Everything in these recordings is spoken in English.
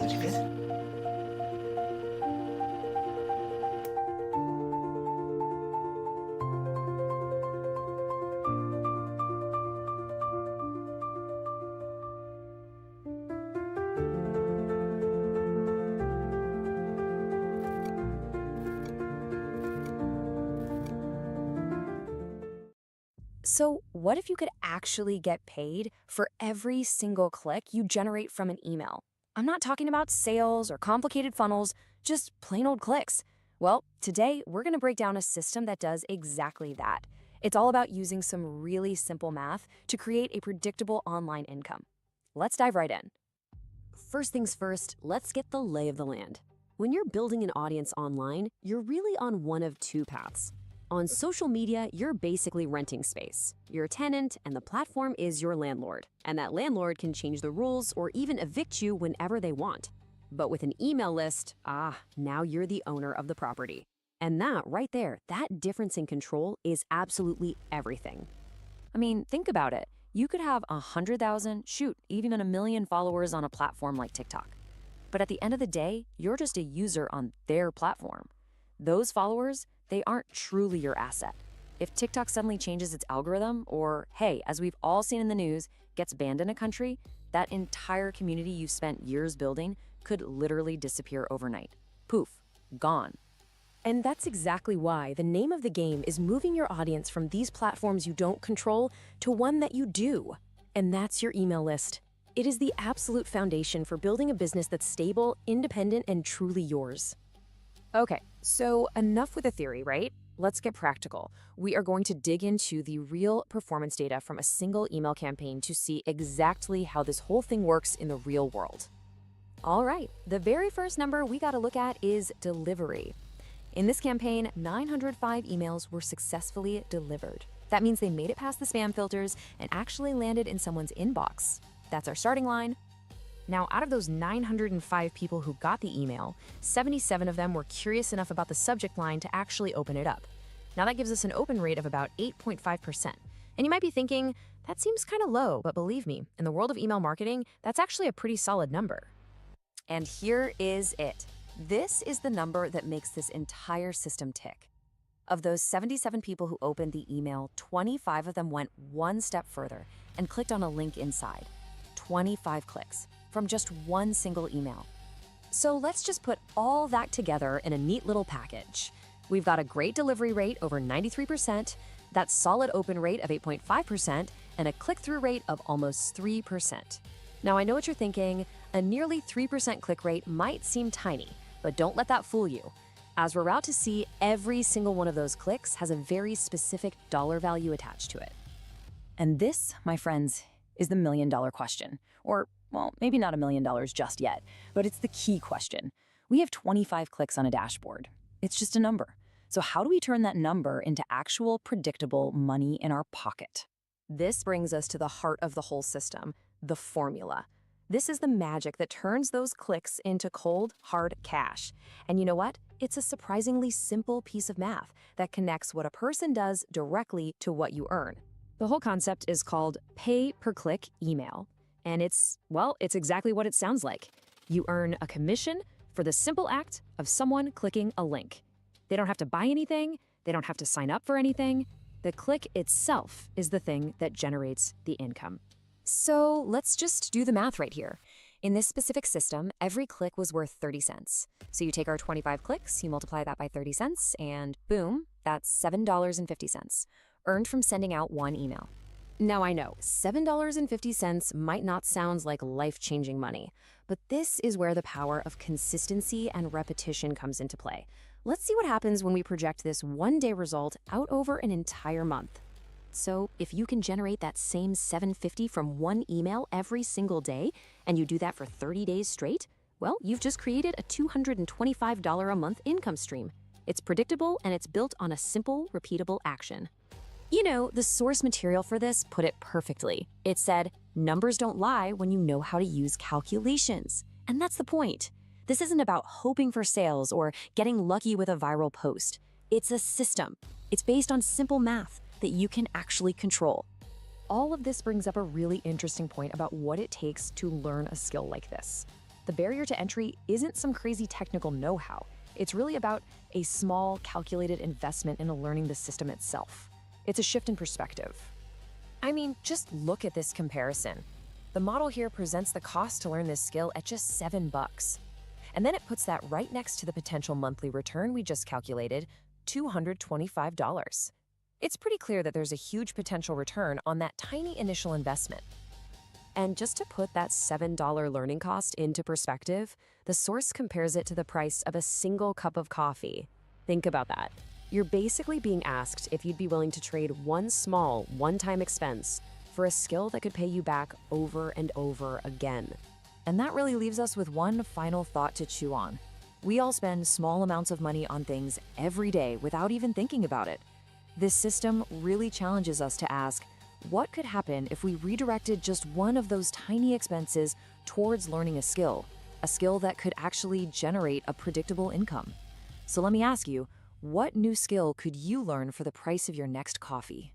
Did you get it? So what if you could actually get paid for every single click you generate from an email? I'm not talking about sales or complicated funnels, just plain old clicks. Well, today we're going to break down a system that does exactly that. It's all about using some really simple math to create a predictable online income. Let's dive right in. First things first, let's get the lay of the land. When you're building an audience online, you're really on one of two paths. On social media, you're basically renting space. You're a tenant, and the platform is your landlord. And that landlord can change the rules or even evict you whenever they want. But with an email list, now you're the owner of the property. And that right there, that difference in control is absolutely everything. I mean, think about it. You could have 100,000, even 1 million followers on a platform like TikTok. But at the end of the day, you're just a user on their platform. Those followers, they aren't truly your asset. If TikTok suddenly changes its algorithm or, hey, as we've all seen in the news, gets banned in a country, that entire community you've spent years building could literally disappear overnight. Poof, gone. And that's exactly why the name of the game is moving your audience from these platforms you don't control to one that you do. And that's your email list. It is the absolute foundation for building a business that's stable, independent, and truly yours. Okay, so enough with the theory, right? Let's get practical. We are going to dig into the real performance data from a single email campaign to see exactly how this whole thing works in the real world. All right, the very first number we got to look at is delivery. In this campaign, 905 emails were successfully delivered. That means they made it past the spam filters and actually landed in someone's inbox. That's our starting line. Now, out of those 905 people who got the email, 77 of them were curious enough about the subject line to actually open it up. Now, that gives us an open rate of about 8.5%. And you might be thinking, that seems kind of low, but believe me, in the world of email marketing, that's actually a pretty solid number. And here is it. This is the number that makes this entire system tick. Of those 77 people who opened the email, 25 of them went one step further and clicked on a link inside. 25 clicks from just one single email. So let's just put all that together in a neat little package. We've got a great delivery rate over 93%, that solid open rate of 8.5%, and a click-through rate of almost 3%. Now, I know what you're thinking, a nearly 3% click rate might seem tiny, but don't let that fool you. As we're about to see, every single one of those clicks has a very specific dollar value attached to it. And this, my friends, is the million-dollar question. Or, well, maybe not $1 million just yet, but it's the key question. We have 25 clicks on a dashboard. It's just a number. So how do we turn that number into actual predictable money in our pocket? This brings us to the heart of the whole system, the formula. This is the magic that turns those clicks into cold, hard cash. And you know what? It's a surprisingly simple piece of math that connects what a person does directly to what you earn. The whole concept is called pay-per-click email. And it's exactly what it sounds like. You earn a commission for the simple act of someone clicking a link. They don't have to buy anything. They don't have to sign up for anything. The click itself is the thing that generates the income. So let's just do the math right here. In this specific system, every click was worth 30 cents. So you take our 25 clicks, you multiply that by 30 cents, and boom, that's $7.50, earned from sending out one email. Now I know, $7.50 might not sound like life-changing money, but this is where the power of consistency and repetition comes into play. Let's see what happens when we project this one-day result out over an entire month. So if you can generate that same $7.50 from one email every single day, and you do that for 30 days straight, well, you've just created a $225 a month income stream. It's predictable and it's built on a simple, repeatable action. You know, the source material for this put it perfectly. It said, numbers don't lie when you know how to use calculations. And that's the point. This isn't about hoping for sales or getting lucky with a viral post. It's a system. It's based on simple math that you can actually control. All of this brings up a really interesting point about what it takes to learn a skill like this. The barrier to entry isn't some crazy technical know-how. It's really about a small, calculated investment in learning the system itself. It's a shift in perspective. I mean, just look at this comparison. The model here presents the cost to learn this skill at just $7. And then it puts that right next to the potential monthly return we just calculated, $225. It's pretty clear that there's a huge potential return on that tiny initial investment. And just to put that $7 learning cost into perspective, the source compares it to the price of a single cup of coffee. Think about that. You're basically being asked if you'd be willing to trade one small, one-time expense for a skill that could pay you back over and over again. And that really leaves us with one final thought to chew on. We all spend small amounts of money on things every day without even thinking about it. This system really challenges us to ask, what could happen if we redirected just one of those tiny expenses towards learning a skill that could actually generate a predictable income? So let me ask you, what new skill could you learn for the price of your next coffee?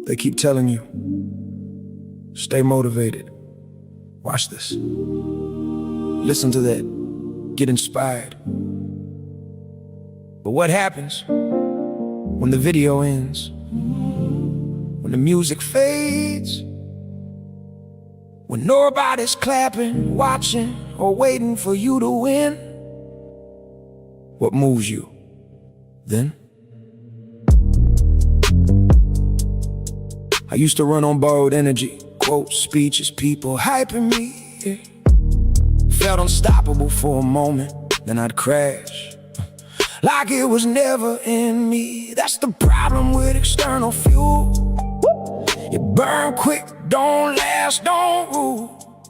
They keep telling you, stay motivated. Watch this. Listen to that. Get inspired. But what happens when the video ends? When the music fades? When nobody's clapping, watching, or waiting for you to win? What moves you then? I used to run on borrowed energy, quotes, speeches, people hyping me, yeah. Felt unstoppable for a moment, then I'd crash, like it was never in me. That's the problem with external fuel. You burn quick, don't last, don't rule.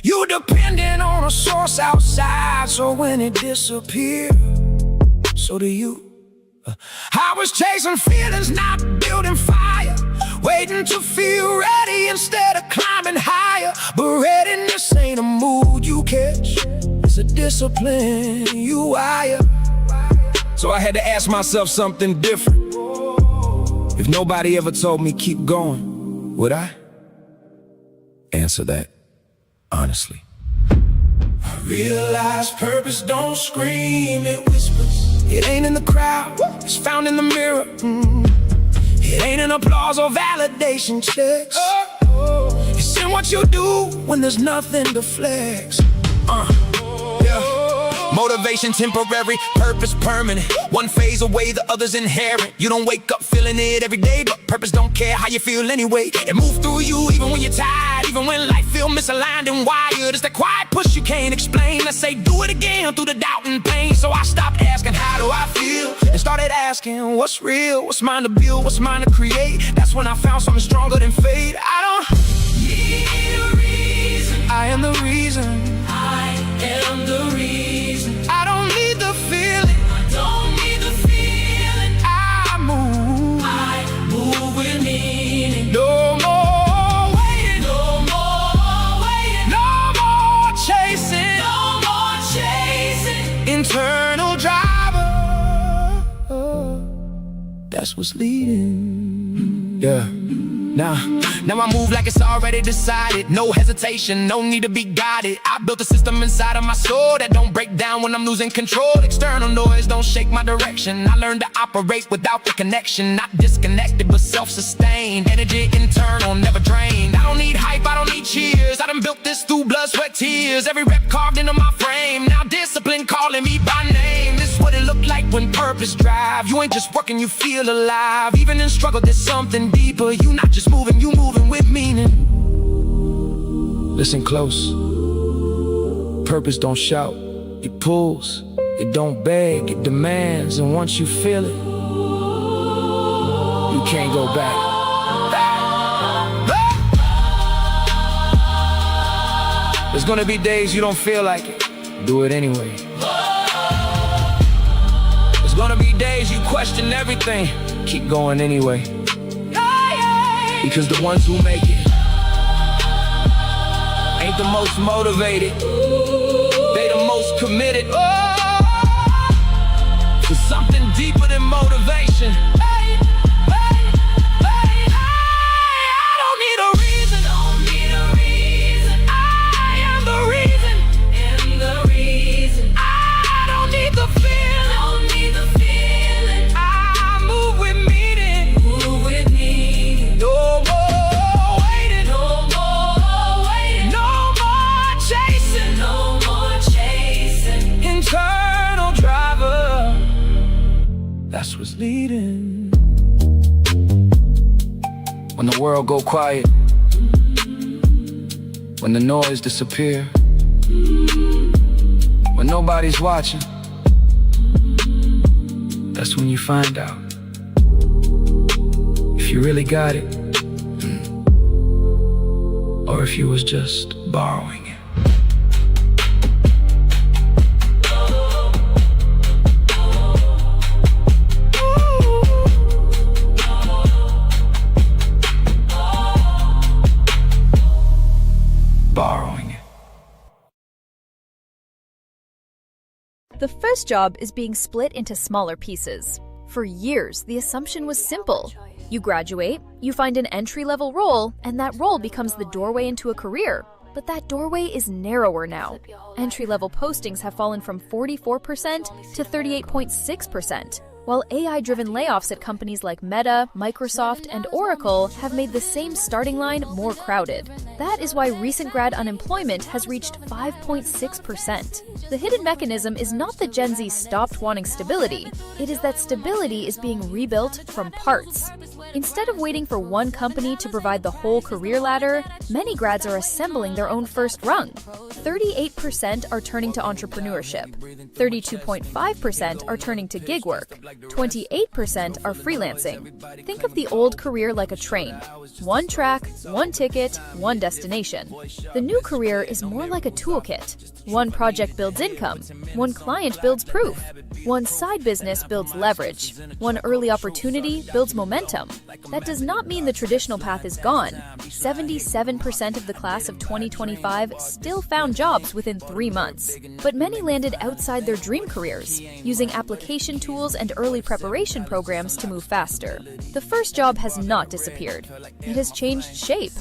You dependent on a source outside, so when it disappears, so do you. I was chasing feelings, not building fire, waiting to feel ready instead of climbing higher. But readiness ain't a mood you catch, it's a discipline you wire. So I had to ask myself something different. If nobody ever told me keep going, would I answer that honestly? I realized purpose don't scream, it whispers. It ain't in the crowd, it's found in the mirror. It ain't in applause or validation checks. It's in what you do when there's nothing to flex. Motivation temporary, purpose permanent. One phase away, the other's inherent. You don't wake up feeling it every day, but purpose don't care how you feel anyway. It moves through you even when you're tired, even when life feels misaligned and wired. It's that quiet push you can't explain. Let's say do it again through the doubt and pain. So I stopped asking how do I feel and started asking what's real, what's mine to build, what's mine to create. That's when I found something stronger than fate. I don't need a reason, I am the reason. I am the reason. I don't need the feeling, I don't need the feeling. I move with meaning. No more waiting, no more waiting, no more chasing, no more chasing. Internal driver, that's what's leading. Yeah. Now I move like it's already decided. No hesitation, no need to be guided. I built a system inside of my soul that don't break down when I'm losing control. External noise don't shake my direction. I learned to operate without the connection. Not disconnected but self-sustained. Energy internal, never drained. I don't need hype, I don't need cheers. I done built this through blood, sweat, tears. Every rep carved into my frame. Now discipline calling me by name. This is what it looked like when purpose drive. You ain't just working, you feel alive. Even in struggle there's something deeper. You not just moving, you moving with meaning. Listen close. Purpose don't shout, it pulls. It don't beg, it demands. And once you feel it, you can't go back. There's gonna be days you don't feel like it. Do it anyway. There's gonna be days you question everything. Keep going anyway. Because the ones who make it ain't the most motivated. They the most committed. To something deeper than motivation. That's what's leading. When the world go quiet, when the noise disappear, when nobody's watching, that's when you find out if you really got it, or if you was just borrowing it. Borrowing it. The first job is being split into smaller pieces. For years, the assumption was simple. You graduate, you find an entry-level role, and that role becomes the doorway into a career. But that doorway is narrower now. Entry-level postings have fallen from 44% to 38.6%. While AI-driven layoffs at companies like Meta, Microsoft, and Oracle have made the same starting line more crowded. That is why recent grad unemployment has reached 5.6%. The hidden mechanism is not that Gen Z stopped wanting stability, it is that stability is being rebuilt from parts. Instead of waiting for one company to provide the whole career ladder, many grads are assembling their own first rung. 38% are turning to entrepreneurship, 32.5% are turning to gig work, 28% are freelancing. Think of the old career like a train. One track, one ticket, one destination. The new career is more like a toolkit. One project builds income, one client builds proof, one side business builds leverage, one early opportunity builds momentum. That does not mean the traditional path is gone. 77% of the class of 2025 still found jobs within 3 months. But many landed outside their dream careers, using application tools and early preparation programs to move faster. The first job has not disappeared. It has changed shape.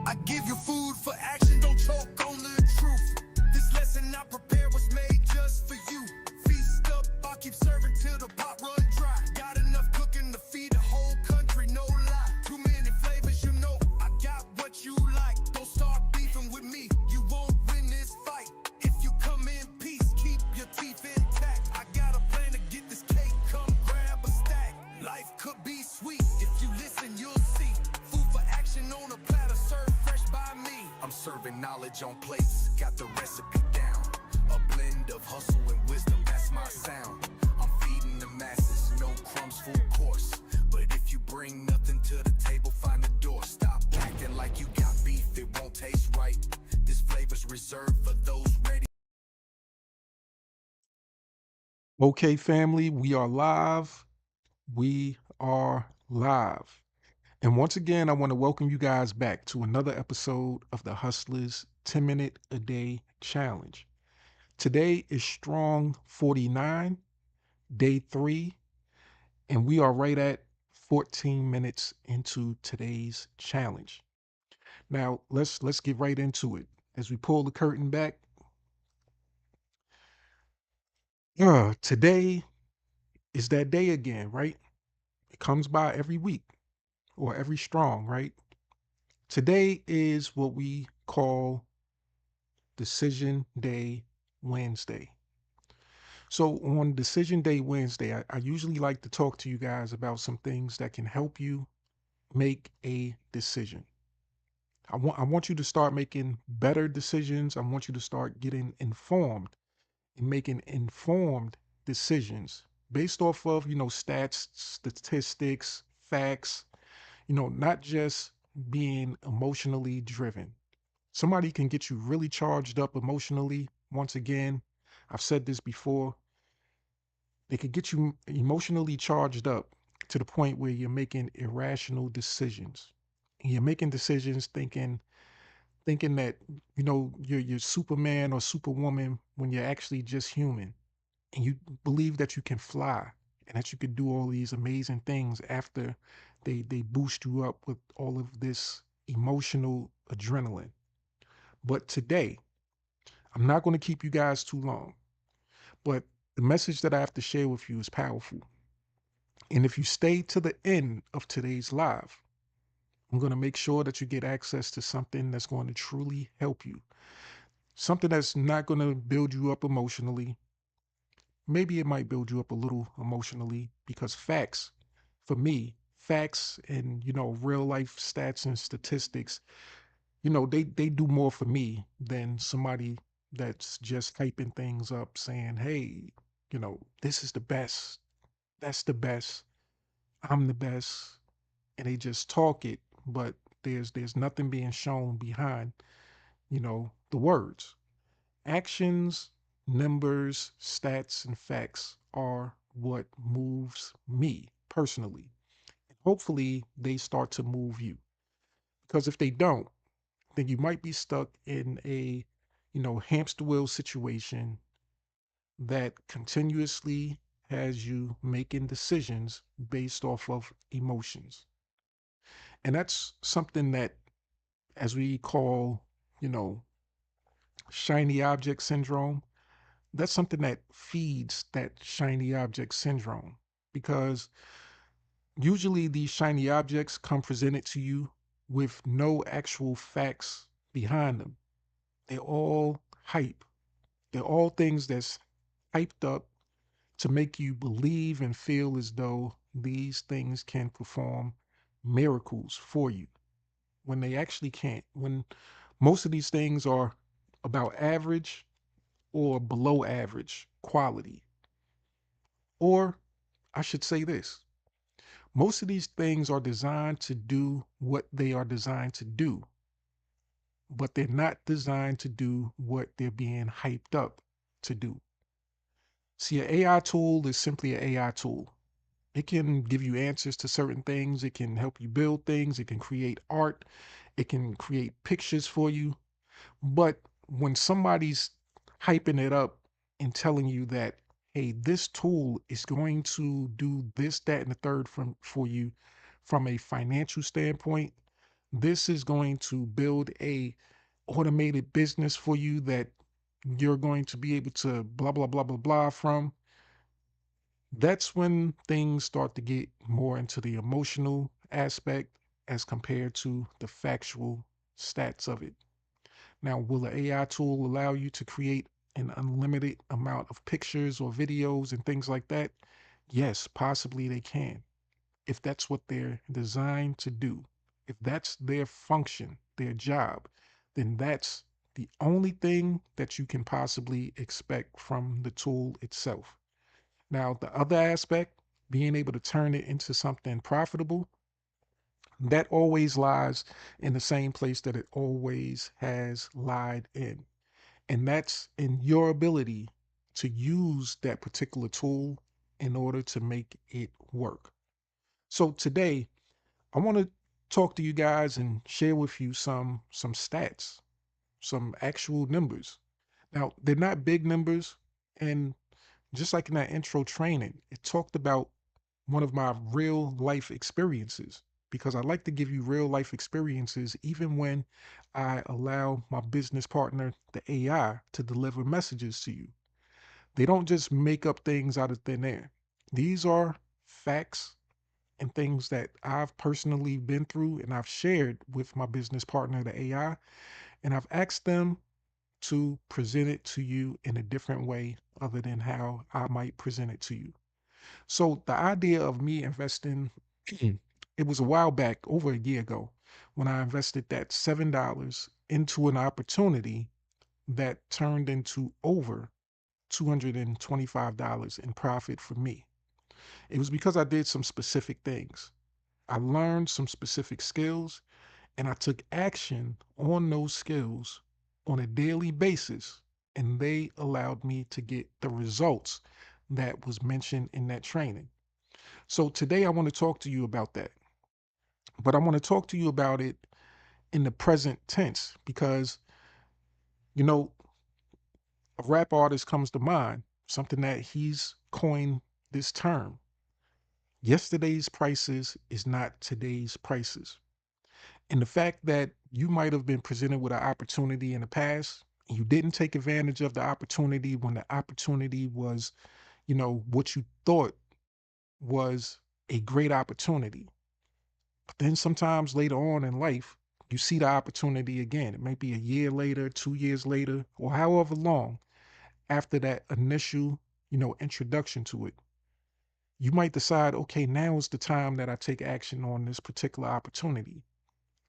I give you food for action, don't choke on the truth. This lesson I prepare was made just for you. Feast up, I'll keep serving till the pot run dry. Got enough cooking to feed the whole country, no lie. Too many flavors, you know, I got what you like. Don't start beefing with me, you won't win this fight. If you come in peace, keep your teeth intact. I got a plan to get this cake, come grab a stack. Life could be sweet, if you listen, you'll see. Food for action on a platter, served fresh by me. I'm serving knowledge on plates, got the recipe down. A blend of hustle and wisdom, that's my sound. I'm feeding the masses, no crumbs, full course. But if you bring nothing to the table, find the door. Stop acting like you got beef, it won't taste right. This flavor's reserved for those ready. Okay, family, we are live. We are live. And once again, I want to welcome you guys back to another episode of the Hustlers 10-Minute a Day Challenge. Today is Strong 49, day 3, and we are right at 14 minutes into today's challenge. Now, let's get right into it. As we pull the curtain back, today is that day again, right? It comes by every week or every strong, right? Today is what we call Decision Day Wednesday. So on Decision Day Wednesday, I usually like to talk to you guys about some things that can help you make a decision. I want you to start making better decisions. I want you to start getting informed and making informed decisions based off of, stats, statistics, facts, not just being emotionally driven. Somebody can get you really charged up emotionally. Once again, I've said this before, they could get you emotionally charged up to the point where you're making irrational decisions. You're making decisions thinking that you're Superman or Superwoman when you're actually just human, and you believe that you can fly and that you can do all these amazing things after they boost you up with all of this emotional adrenaline. But today, I'm not going to keep you guys too long, but the message that I have to share with you is powerful. And if you stay to the end of today's live, I'm going to make sure that you get access to something that's going to truly help you. Something that's not going to build you up emotionally. Maybe it might build you up a little emotionally, because facts, for me, facts and, real life stats and statistics, they do more for me than somebody that's just hyping things up saying, hey, this is the best. That's the best. I'm the best. And they just talk it, but there's nothing being shown behind, the words. Actions, numbers, stats, and facts are what moves me personally. Hopefully they start to move you. Because if they don't, then you might be stuck in a, hamster wheel situation that continuously has you making decisions based off of emotions. And that's something that, as we call, you know, shiny object syndrome, that's something that feeds that shiny object syndrome, because usually these shiny objects come presented to you with no actual facts behind them. They're all hype. They're all things that's hyped up to make you believe and feel as though these things can perform miracles for you when they actually can't. When most of these things are about average or below average quality. Or I should say this, most of these things are designed to do what they are designed to do, but they're not designed to do what they're being hyped up to do. See, an AI tool is simply an AI tool. It can give you answers to certain things. It can help you build things. It can create art. It can create pictures for you. But when somebody's hyping it up and telling you that, hey, this tool is going to do this, that, and the third for you from a financial standpoint, this is going to build a automated business for you that you're going to be able to blah, blah, blah, blah, blah from, that's when things start to get more into the emotional aspect as compared to the factual stats of it. Now, will an AI tool allow you to create an unlimited amount of pictures or videos and things like that? Yes, possibly they can. If that's what they're designed to do, if that's their function, their job, then that's the only thing that you can possibly expect from the tool itself. Now, the other aspect, being able to turn it into something profitable, that always lies in the same place that it always has lied in. And that's in your ability to use that particular tool in order to make it work. So today, I want to talk to you guys and share with you some stats, some actual numbers. Now, they're not big numbers, and just like in that intro training, it talked about one of my real life experiences, because I like to give you real life experiences even when I allow my business partner, the AI, to deliver messages to you. They don't just make up things out of thin air. These are facts and things that I've personally been through and I've shared with my business partner, the AI, and I've asked them to present it to you in a different way other than how I might present it to you. So the idea of me investing, it was a while back, over a year ago, when I invested that $7 into an opportunity that turned into over $225 in profit for me. It was because I did some specific things. I learned some specific skills and I took action on those skills on a daily basis, and they allowed me to get the results that was mentioned in that training. So today I want to talk to you about that, but I want to talk to you about it in the present tense because, you know, a rap artist comes to mind, something that he's coined this term. Yesterday's prices is not today's prices. And the fact that you might have been presented with an opportunity in the past and you didn't take advantage of the opportunity when the opportunity was, what you thought was a great opportunity. But then sometimes later on in life, you see the opportunity again. It may be a year later, 2 years later, or however long after that initial, introduction to it. You might decide, okay, now is the time that I take action on this particular opportunity.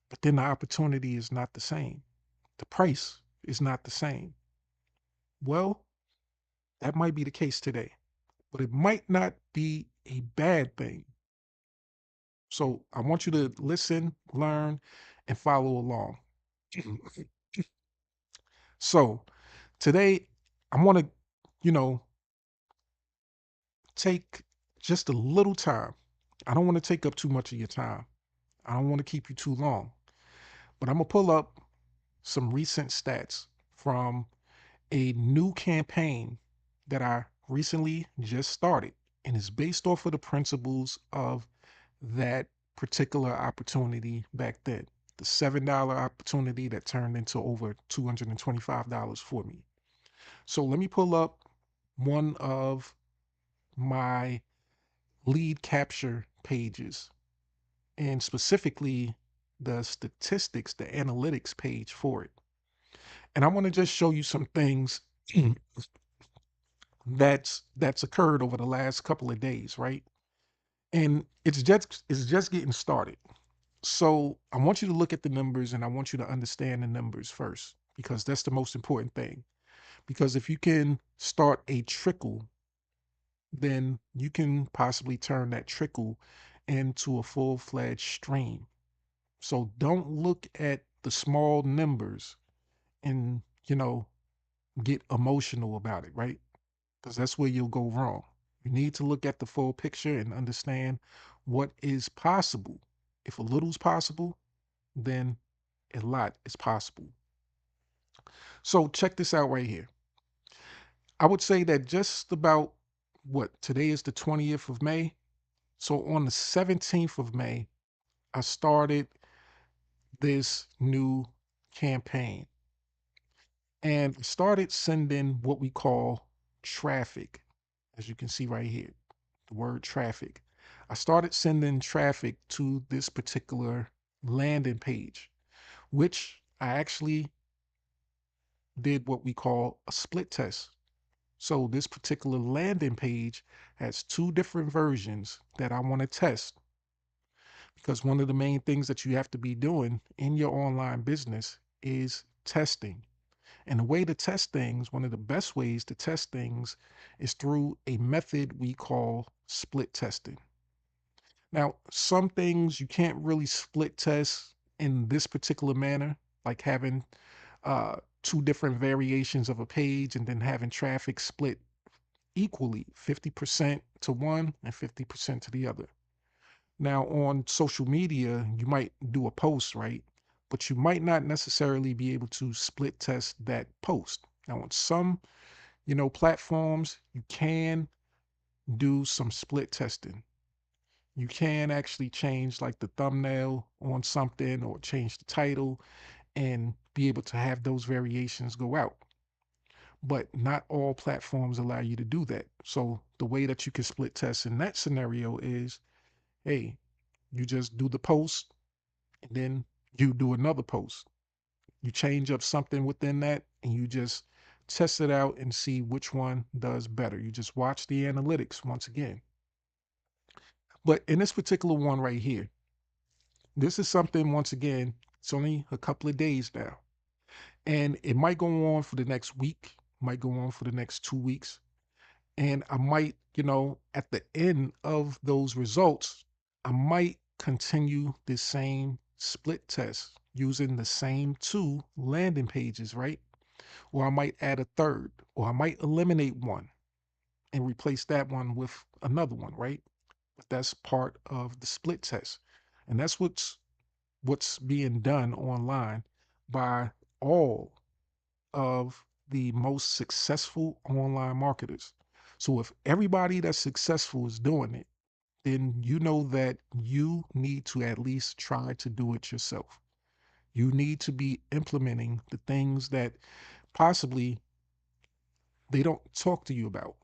But then the opportunity is not the same. The price is not the same. Well, that might be the case today, but it might not be a bad thing. So I want you to listen, learn, and follow along. So today, I want to, you know, take just a little time. I don't want to take up too much of your time. I don't want to keep you too long, but I'm going to pull up some recent stats from a new campaign that I recently just started, and it's based off of the principles of that particular opportunity back then. The $7 opportunity that turned into over $225 for me. So let me pull up one of my lead capture pages and specifically the statistics, the analytics page for it. And I want to just show you some things that's occurred over the last couple of days, right? And it's just getting started. So I want you to look at the numbers and I want you to understand the numbers first because that's the most important thing. Because if you can start a trickle, then you can possibly turn that trickle into a full-fledged stream. So don't look at the small numbers and, get emotional about it, right? Because that's where you'll go wrong. You need to look at the full picture and understand what is possible. If a little's possible, then a lot is possible. So check this out right here. I would say that just about today is the 20th of May. So on the 17th of May, I started this new campaign and started sending what we call traffic, as you can see right here, the word traffic. I started sending traffic to this particular landing page, which I actually did what we call a split test. So this particular landing page has two different versions that I want to test because one of the main things that you have to be doing in your online business is testing. And the way to test things, one of the best ways to test things is through a method we call split testing. Now, some things you can't really split test in this particular manner, like having two different variations of a page and then having traffic split equally 50% to one and 50% to the other. Now, on social media, you might do a post, right? But you might not necessarily be able to split test that post. Now, on some, platforms, you can do some split testing. You can actually change like the thumbnail on something or change the title and be able to have those variations go out. But not all platforms allow you to do that. So the way that you can split test in that scenario is, hey, you just do the post and then you do another post. You change up something within that and you just test it out and see which one does better. You just watch the analytics once again. But in this particular one right here, this is something, once again, it's only a couple of days now. And it might go on for the next week, might go on for the next 2 weeks. And I might, at the end of those results, I might continue the same split test using the same two landing pages, right? Or I might add a third, or I might eliminate one and replace that one with another one, right? But that's part of the split test. And that's what's being done online by all of the most successful online marketers. So if everybody that's successful is doing it, then you know that you need to at least try to do it yourself. You need to be implementing the things that possibly they don't talk to you about.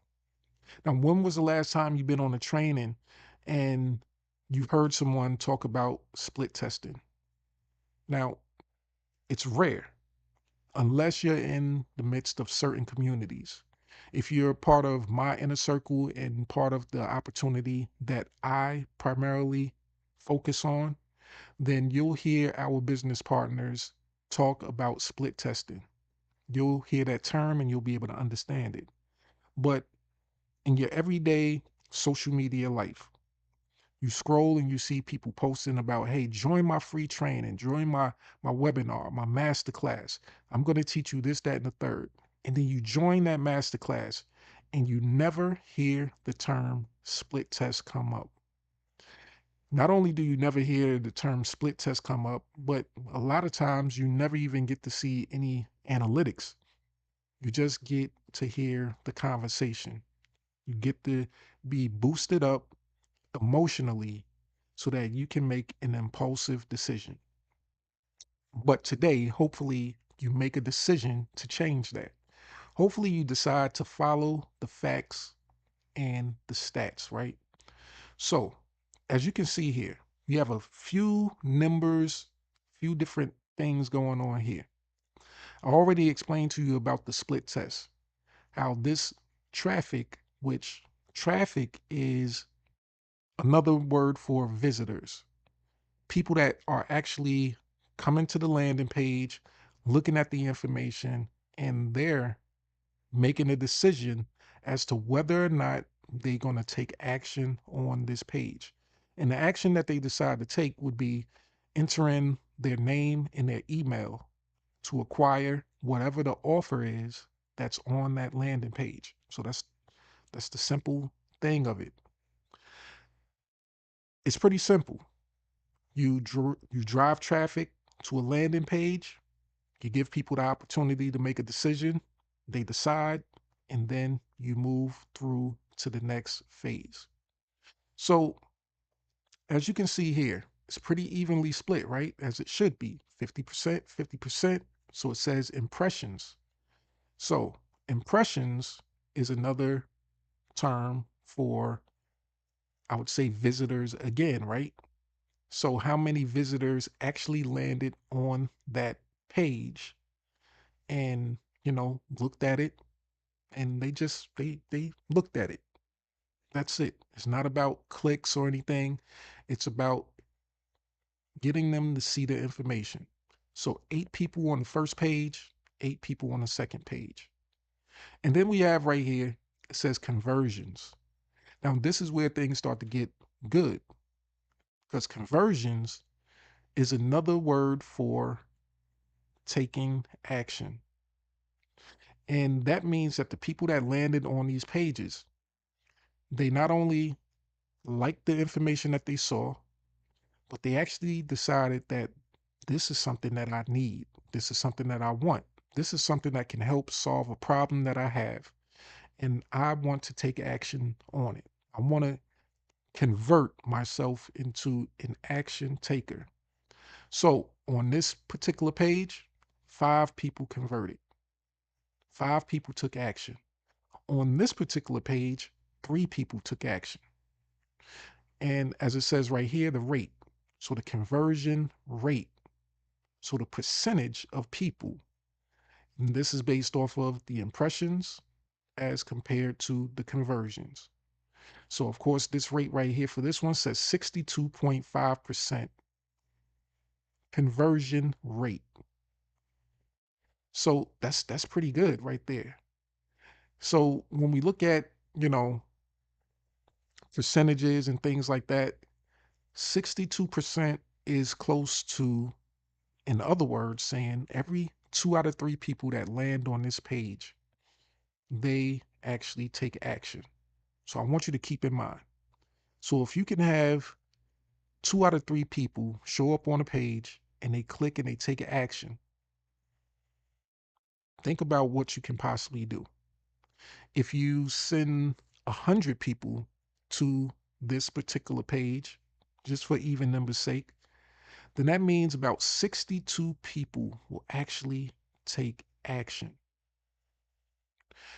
Now, when was the last time you've been on a training and you've heard someone talk about split testing? Now, it's rare unless you're in the midst of certain communities. If you're part of my inner circle and part of the opportunity that I primarily focus on, then you'll hear our business partners talk about split testing. You'll hear that term and you'll be able to understand it. But in your everyday social media life, you scroll and you see people posting about, hey, join my free training, join my webinar, my master class. I'm going to teach you this, that, and the third. And then you join that master class and you never hear the term split test come up. Not only do you never hear the term split test come up, but a lot of times you never even get to see any analytics. You just get to hear the conversation. You get to be boosted up emotionally so that you can make an impulsive decision. But today, hopefully, you make a decision to change that. Hopefully, you decide to follow the facts and the stats, right? So, as you can see here, you have a few numbers, few different things going on here. I already explained to you about the split test, how this traffic, which traffic is another word for visitors, people that are actually coming to the landing page, looking at the information, and they're making a decision as to whether or not they're going to take action on this page. And the action that they decide to take would be entering their name and their email to acquire whatever the offer is that's on that landing page. So that's the simple thing of it. It's pretty simple. You drive traffic to a landing page, you give people the opportunity to make a decision, they decide, and then you move through to the next phase. So, as you can see here, it's pretty evenly split, right? As it should be 50%, 50%. So it says impressions. So, impressions is another term for, I would say, visitors again, right? So how many visitors actually landed on that page and, looked at it, and they looked at it. That's it. It's not about clicks or anything. It's about getting them to see the information. So 8 people on the first page, 8 people on the second page. And then we have right here, it says conversions. Now this is where things start to get good, because conversions is another word for taking action. And that means that the people that landed on these pages, they not only liked the information that they saw, but they actually decided that this is something that I need. This is something that I want. This is something that can help solve a problem that I have. And I want to take action on it. I want to convert myself into an action taker. So on this particular page, 5 people converted. 5 people took action. On this particular page, 3 people took action. And as it says right here, the rate. So the conversion rate. So the percentage of people. And this is based off of the impressions as compared to the conversions. So of course, this rate right here for this one says 62.5% conversion rate. So that's pretty good right there. So when we look at, you know, percentages and things like that, 62% is close to, in other words, saying every 2 out of 3 people that land on this page, they actually take action. So I want you to keep in mind. So if you can have 2 out of 3 people show up on a page and they click and they take action, think about what you can possibly do. If you send 100 people to this particular page, just for even numbers sake, then that means about 62 people will actually take action.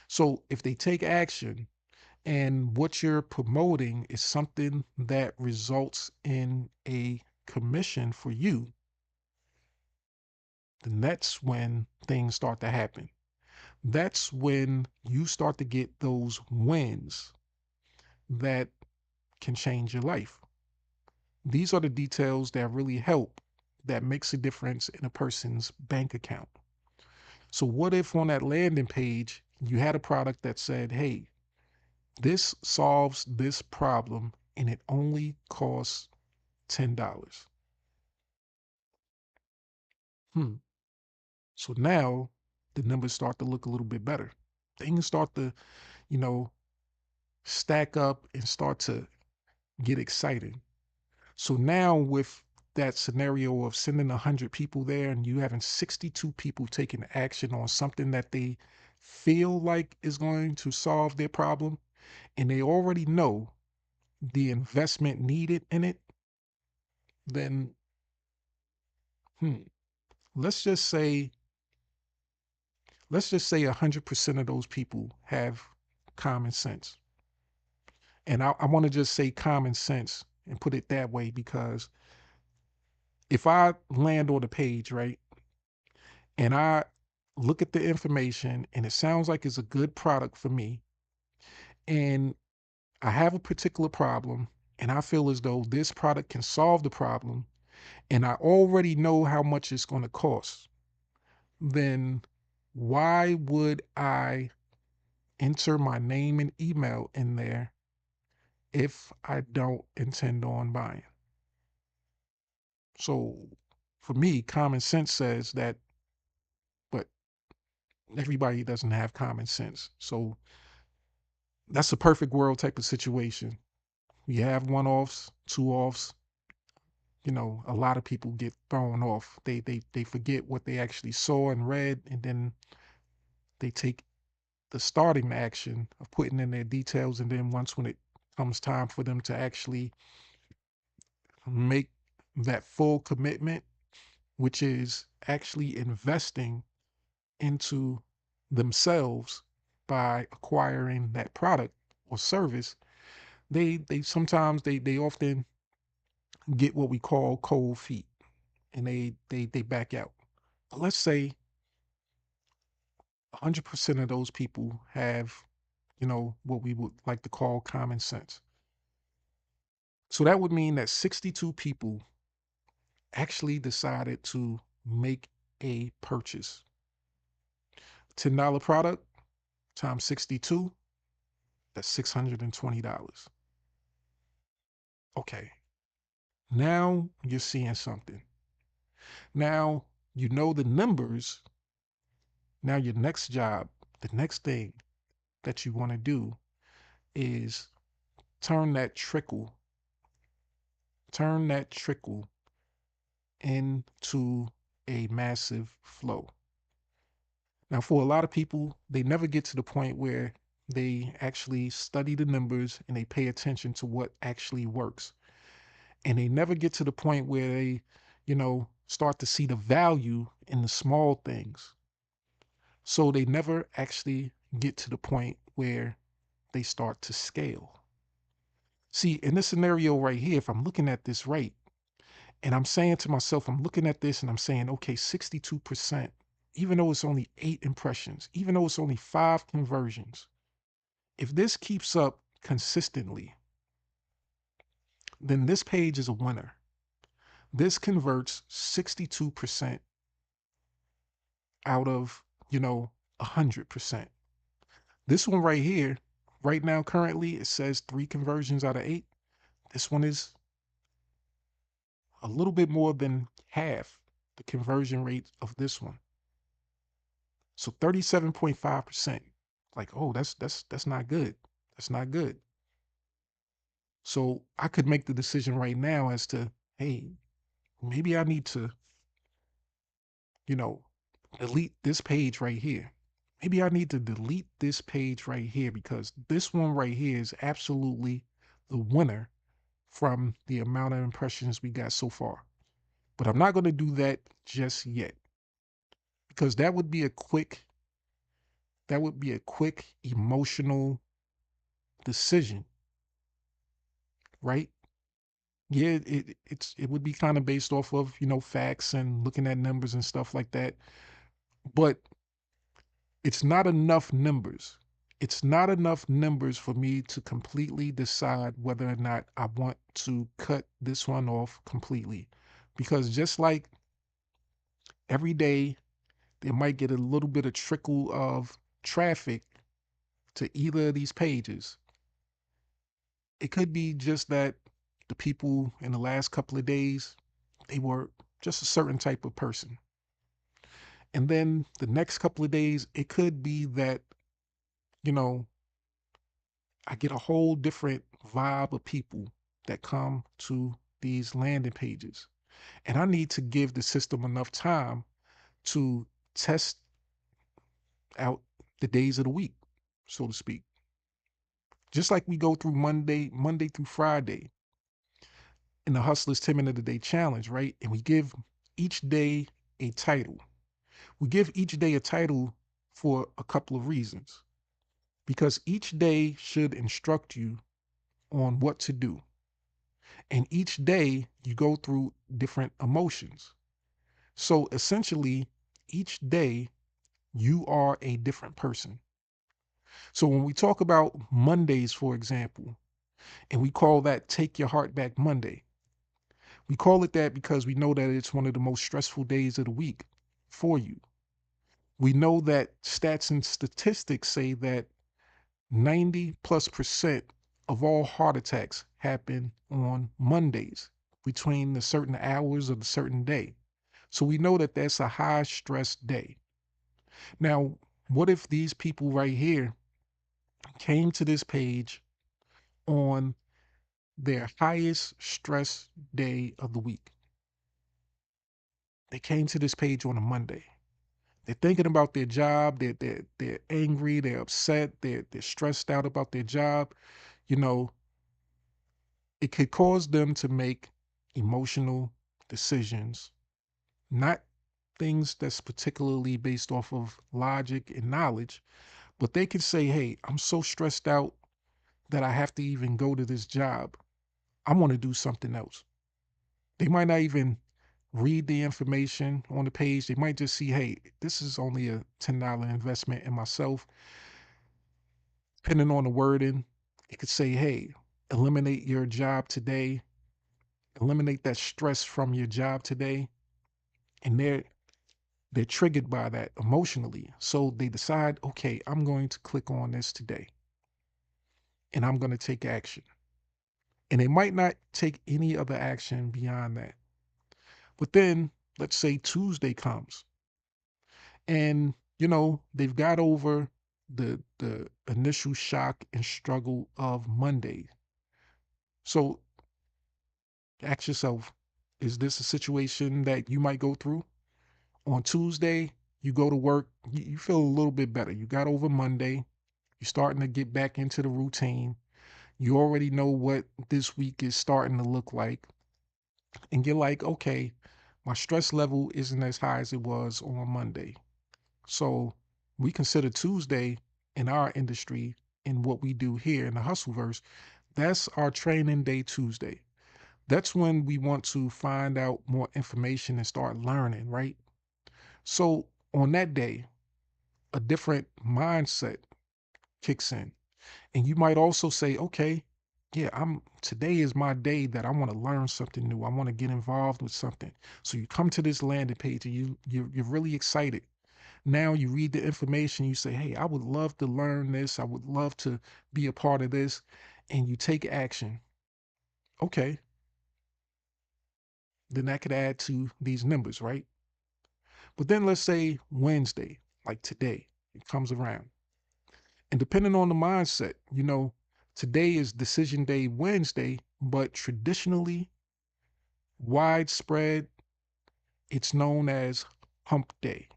So if they take action and what you're promoting is something that results in a commission for you, then that's when things start to happen. That's when you start to get those wins that can change your life. These are the details that really help, that makes a difference in a person's bank account. So what if on that landing page you had a product that said, hey, this solves this problem and it only costs $10. Hmm. So now the numbers start to look a little bit better. Things start to, you know, stack up and start to get exciting. So now with that scenario of sending 100 people there and you having 62 people taking action on something that they feel like is going to solve their problem, and they already know the investment needed in it, then hmm, let's just say let's just say 100% of those people have common sense. And I want to just say common sense and put it that way because if I land on the page, right, and I look at the information and it sounds like it's a good product for me, and I have a particular problem, and I feel as though this product can solve the problem, and I already know how much it's going to cost, then why would I enter my name and email in there if I don't intend on buying? So for me, common sense says that, but everybody doesn't have common sense. So that's a perfect world type of situation. You have one offs, two offs, a lot of people get thrown off. They forget what they actually saw and read, and then they take the starting action of putting in their details, and then once when it comes time for them to actually make that full commitment, which is actually investing into themselves by acquiring that product or service, they sometimes they often get what we call cold feet, and they back out. But let's say 100% of those people have, what we would like to call common sense. So that would mean that 62 people actually decided to make a purchase. $10 product times 62, that's $620. Okay, now you're seeing something. Now you know the numbers. Now your next job, the next thing that you want to do is turn that trickle, turn that trickle into a massive flow. Now, for a lot of people, they never get to the point where they actually study the numbers and they pay attention to what actually works. And they never get to the point where they, start to see the value in the small things. So they never actually get to the point where they start to scale. See, in this scenario right here, if I'm looking at this right, and I'm saying to myself, I'm looking at this and I'm saying, okay, 62%, even though it's only 8 impressions, even though it's only 5 conversions, if this keeps up consistently, then this page is a winner. This converts 62% out of, 100%. This one right here, right now, currently, it says 3 conversions out of 8. This one is a little bit more than half the conversion rate of this one. So 37.5%. Like, oh, that's not good. That's not good. So I could make the decision right now as to, hey, maybe I need to, you know, delete this page right here. Maybe I need to delete this page right here because this one right here is absolutely the winner from the amount of impressions we got so far. But I'm not going to do that just yet because that would be a quick emotional decision, right? Yeah, it would be kind of based off of, facts and looking at numbers and stuff like that. But it's not enough numbers. It's not enough numbers for me to completely decide whether or not I want to cut this one off completely. Because just like every day, there might get a little bit of trickle of traffic to either of these pages. It could be just that the people in the last couple of days, they were just a certain type of person. And then the next couple of days, it could be that, you know, I get a whole different vibe of people that come to these landing pages. And I need to give the system enough time to test out the days of the week, so to speak. Just like we go through Monday through Friday in the Hustlers 10 Minute a Day Challenge, right? And we give each day a title. We give each day a title for a couple of reasons. Because each day should instruct you on what to do. And each day you go through different emotions. So essentially, each day you are a different person. So when we talk about Mondays, for example, and we call that Take Your Heart Back Monday, we call it that because we know that it's one of the most stressful days of the week for you. We know that stats and statistics say that 90 plus percent of all heart attacks happen on Mondays between the certain hours of the certain day. So we know that that's a high stress day. Now, what if these people right here came to this page on their highest stress day of the week? They came to this page on a Monday. They're thinking about their job. They're angry. They're upset. They're stressed out about their job. You know, it could cause them to make emotional decisions, not things that's particularly based off of logic and knowledge, but they could say, hey, I'm so stressed out that I have to even go to this job. I want to do something else. They might not even read the information on the page. They might just see, hey, this is only a $10 investment in myself. Depending on the wording, it could say, hey, eliminate your job today, eliminate that stress from your job today. And they're triggered by that emotionally. So they decide, okay, I'm going to click on this today and I'm going to take action. And they might not take any other action beyond that. But then let's say Tuesday comes and, they've got over the initial shock and struggle of Monday. So ask yourself, is this a situation that you might go through? On Tuesday, you go to work, you feel a little bit better. You got over Monday, you're starting to get back into the routine. You already know what this week is starting to look like. And you're like, okay, my stress level isn't as high as it was on Monday. So we consider Tuesday in our industry, in what we do here in the Hustleverse, that's our training day Tuesday. That's when we want to find out more information and start learning, right? So on that day, a different mindset kicks in. And you might also say, okay, yeah, today is my day that I want to learn something new. I want to get involved with something. So you come to this landing page and you're really excited Now you read the information, you say, hey, I would love to learn this. I would love to be a part of this. And you take action. Okay, then that could add to these numbers, right? But then let's say Wednesday, like today, it comes around. And depending on the mindset, today is decision day Wednesday, but traditionally, widespread, it's known as hump day.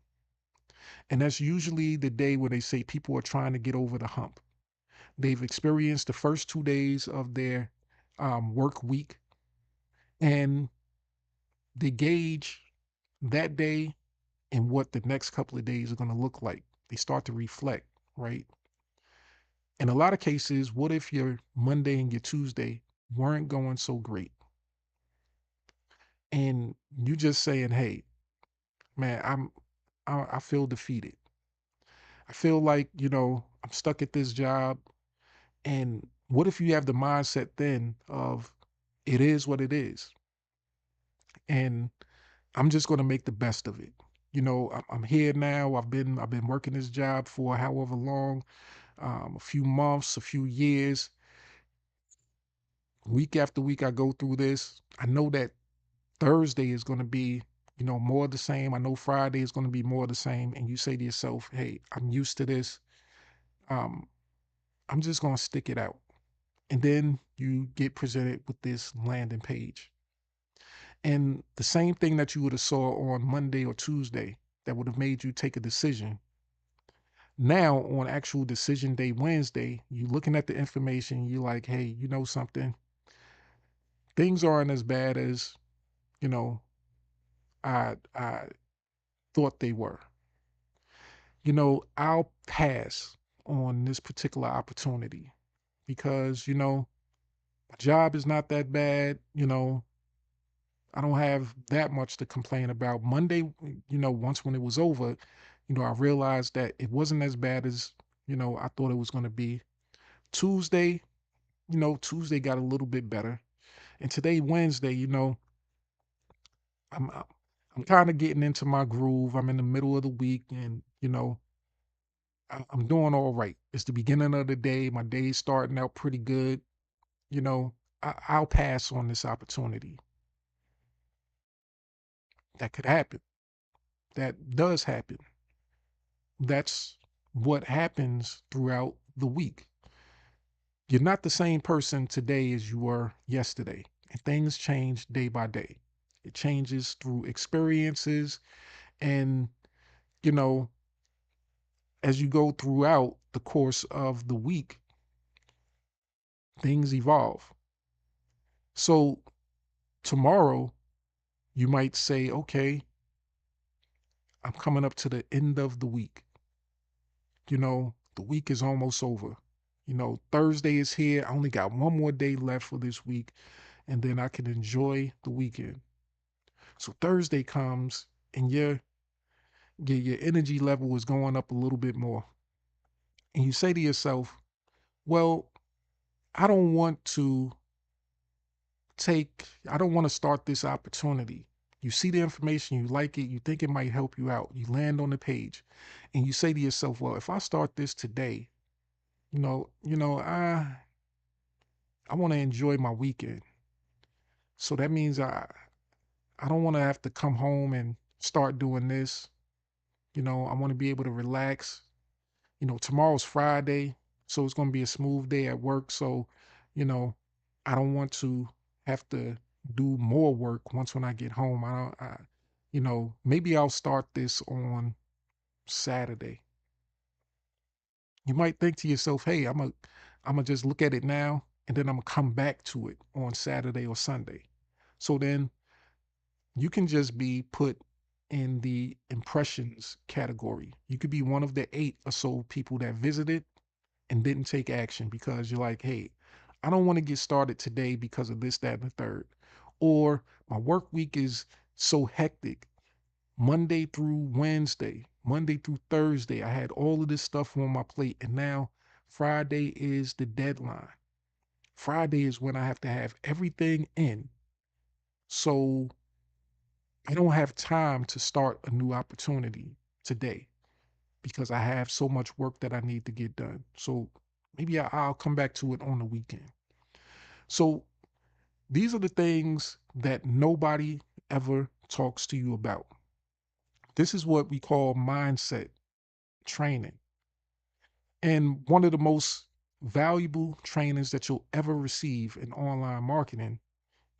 And that's usually the day where they say people are trying to get over the hump. They've experienced the first 2 days of their work week, and they gauge that day and what the next couple of days are going to look like. They start to reflect, right? In a lot of cases, what if your Monday and your Tuesday weren't going so great? And you just saying, hey, man, I feel defeated. I feel like, I'm stuck at this job. And what if you have the mindset then of it is what it is? And I'm just going to make the best of it. I'm here now. I've been working this job for however long, a few months, a few years. Week after week, I go through this. I know that Thursday is going to be, more of the same. I know Friday is going to be more of the same. And you say to yourself, hey, I'm used to this. Um, I'm just going to stick it out. And then you get presented with this landing page. And the same thing that you would have saw on Monday or Tuesday that would have made you take a decision. Now on actual decision day Wednesday, you looking at the information, you're like, hey, you know something? Things aren't as bad as, you know, I thought they were. I'll pass on this particular opportunity because, my job is not that bad. I don't have that much to complain about. Monday, once when it was over, I realized that it wasn't as bad as, I thought it was going to be. Tuesday, Tuesday got a little bit better. And today, Wednesday, I'm I'm I'm kind of getting into my groove. I'm in the middle of the week and, I'm doing all right. It's the beginning of the day. My day's starting out pretty good. You know, I'll pass on this opportunity. That could happen. That does happen. That's what happens throughout the week. You're not the same person today as you were yesterday, and things change day by day. It changes through experiences, and, you know, as you go throughout the course of the week, things evolve. So, tomorrow, you might say, okay, I'm coming up to the end of the week. The week is almost over. Thursday is here. I only got one more day left for this week, and then I can enjoy the weekend. So Thursday comes, and your energy level is going up a little bit more. And you say to yourself, well, I don't want to I don't want to start this opportunity. You see the information, you like it, you think it might help you out. You land on the page and you say to yourself, well, if I start this today, I want to enjoy my weekend. So that means I don't want to have to come home and start doing this. I want to be able to relax. Tomorrow's Friday, so it's going to be a smooth day at work. So, you know, I don't want to have to do more work once when I get home. I don't, maybe I'll start this on Saturday. You might think to yourself, hey, I'm gonna just look at it now and then I'm gonna come back to it on Saturday or Sunday. So then you can just be put in the impressions category. You could be one of the 8 or so people that visited and didn't take action because you're like, hey, I don't want to get started today because of this, that, and the third. Or my work week is so hectic. Monday through Thursday, I had all of this stuff on my plate. And now Friday is the deadline. Friday is when I have to have everything in. So I don't have time to start a new opportunity today. because I have so much work that I need to get done. So maybe I'll come back to it on the weekend. So these are the things that nobody ever talks to you about. This is what we call mindset training. And one of the most valuable trainings that you'll ever receive in online marketing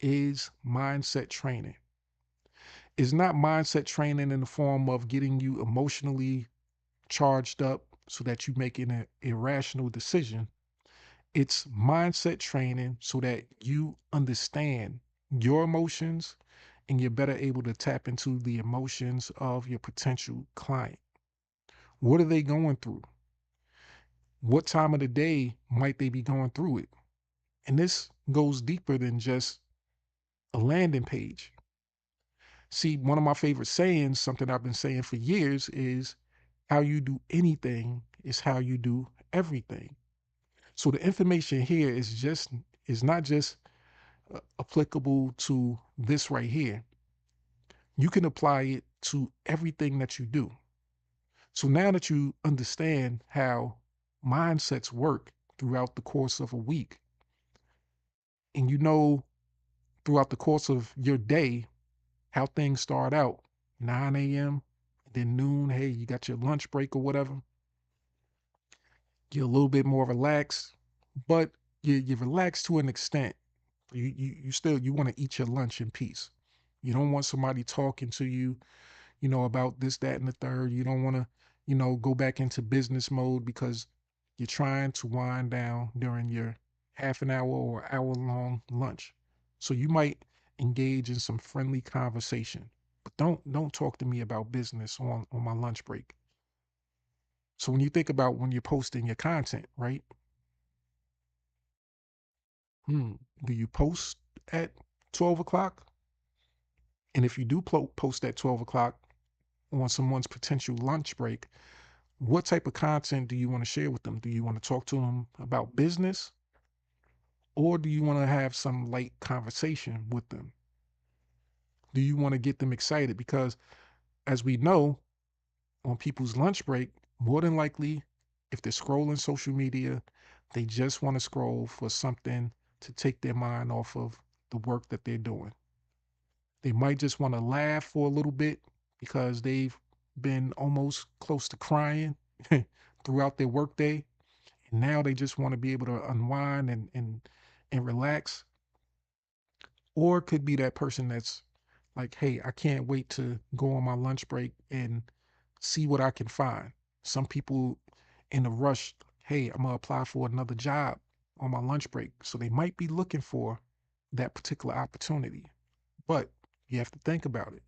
is mindset training. It's not mindset training in the form of getting you emotionally charged up so that you make an irrational decision. It's mindset training so that you understand your emotions and you're better able to tap into the emotions of your potential client. What are they going through? What time of the day might they be going through it? And this goes deeper than just a landing page. See, one of my favorite sayings, something I've been saying for years, is how you do anything is how you do everything. So the information here is not just applicable to this right here. You can apply it to everything that you do. So now that you understand how mindsets work throughout the course of a week, and you know throughout the course of your day how things start out, 9 a.m., then noon, hey, you got your lunch break or whatever, you're a little bit more relaxed, but you're relaxed to an extent. You still you want to eat your lunch in peace. You don't want somebody talking to you, about this, that, and the third. You don't want to, go back into business mode because you're trying to wind down during your half an hour or hour long lunch. So you might engage in some friendly conversation, but don't talk to me about business on my lunch break. So when you think about when you're posting your content, right? Hmm, do you post at 12 o'clock? And if you do post at 12 o'clock on someone's potential lunch break, what type of content do you want to share with them? Do you want to talk to them about business, or do you want to have some light conversation with them? Do you want to get them excited? Because as we know, on people's lunch break, more than likely, if they're scrolling social media, they just want to scroll for something to take their mind off of the work that they're doing. They might just want to laugh for a little bit because they've been almost close to crying throughout their workday. And now they just want to be able to unwind and relax. Or it could be that person that's like, hey, I can't wait to go on my lunch break and see what I can find. Some people in a rush, hey, I'm gonna apply for another job on my lunch break. So they might be looking for that particular opportunity. But you have to think about it.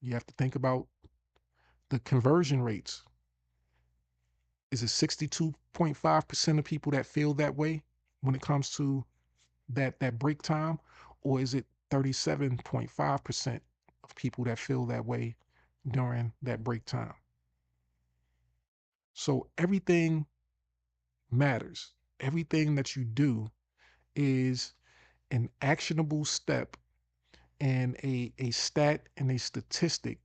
You have to think about the conversion rates. Is it 62.5% of people that feel that way when it comes to that break time? Or is it 37.5% of people that feel that way during that break time? So everything matters. Everything that you do is an actionable step and a stat and a statistic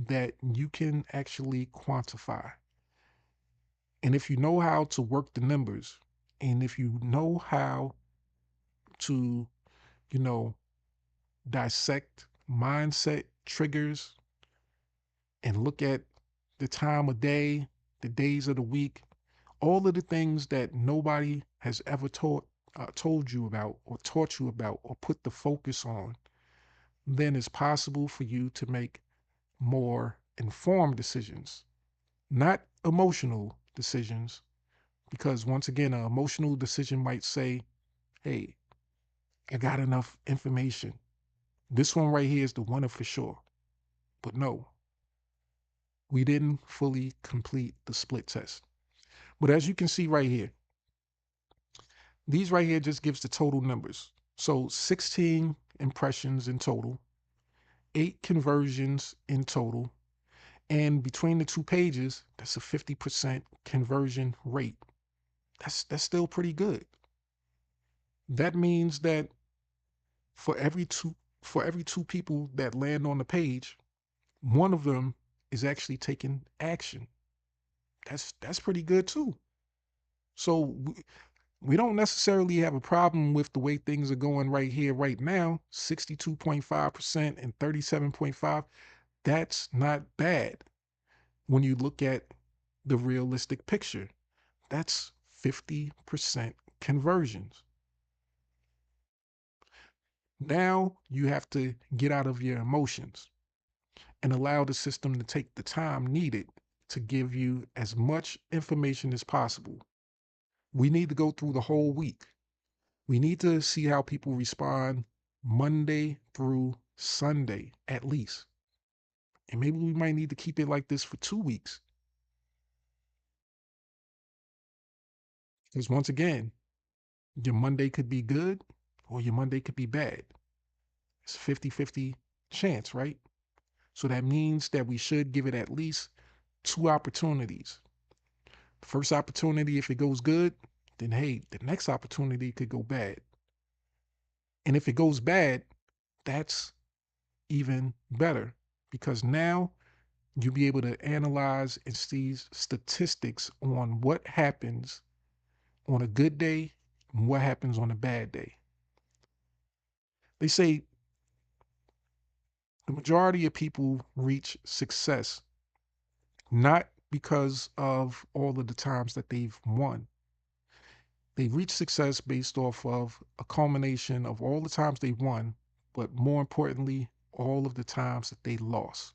that you can actually quantify. And if you know how to work the numbers, and if you know how to, you know, dissect mindset triggers and look at the time of day, the days of the week, all of the things that nobody has ever told you about or taught you about or put the focus on, then it's possible for you to make more informed decisions, not emotional decisions. Because once again, an emotional decision might say, hey, I got enough information. This one right here is the one for sure. But no, we didn't fully complete the split test. But as you can see right here, these right here just gives the total numbers. So 16 impressions in total, 8 conversions in total, and between the two pages, that's a 50% conversion rate. That's still pretty good. That means that for every two people that land on the page, one of them is actually taking action. That's pretty good too. So we don't necessarily have a problem with the way things are going right here, right now. 62.5% and 37.5. That's not bad when you look at the realistic picture. That's 50% conversions. Now you have to get out of your emotions and allow the system to take the time needed to give you as much information as possible. We need to go through the whole week. We need to see how people respond Monday through Sunday at least. And maybe we might need to keep it like this for 2 weeks. Because once again, your Monday could be good or your Monday could be bad. It's 50-50 chance, right? So that means that we should give it at least 2 opportunities. First opportunity, if it goes good, then hey, the next opportunity could go bad. And if it goes bad, that's even better because now you'll be able to analyze and see statistics on what happens on a good day and what happens on a bad day. They say the majority of people reach success not because of all of the times that they've won. They reach success based off of a culmination of all the times they won, but more importantly, all of the times that they lost,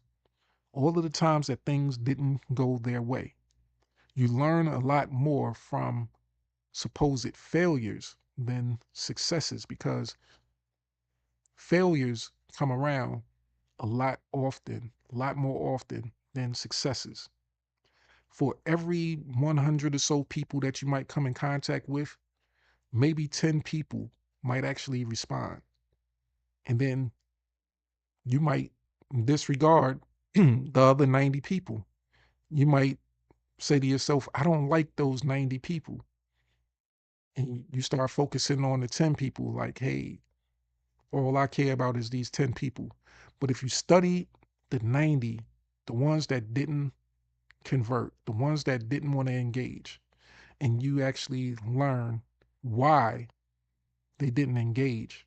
all of the times that things didn't go their way. You learn a lot more from supposed failures than successes because failures come around a lot more often than successes. For every 100 or so people that you might come in contact with, maybe 10 people might actually respond. And then you might disregard the other 90 people. You might say to yourself, I don't like those 90 people. And you start focusing on the 10 people, like, hey, all I care about is these 10 people. But if you study the 90, the ones that didn't convert, the ones that didn't want to engage, and you actually learn why they didn't engage,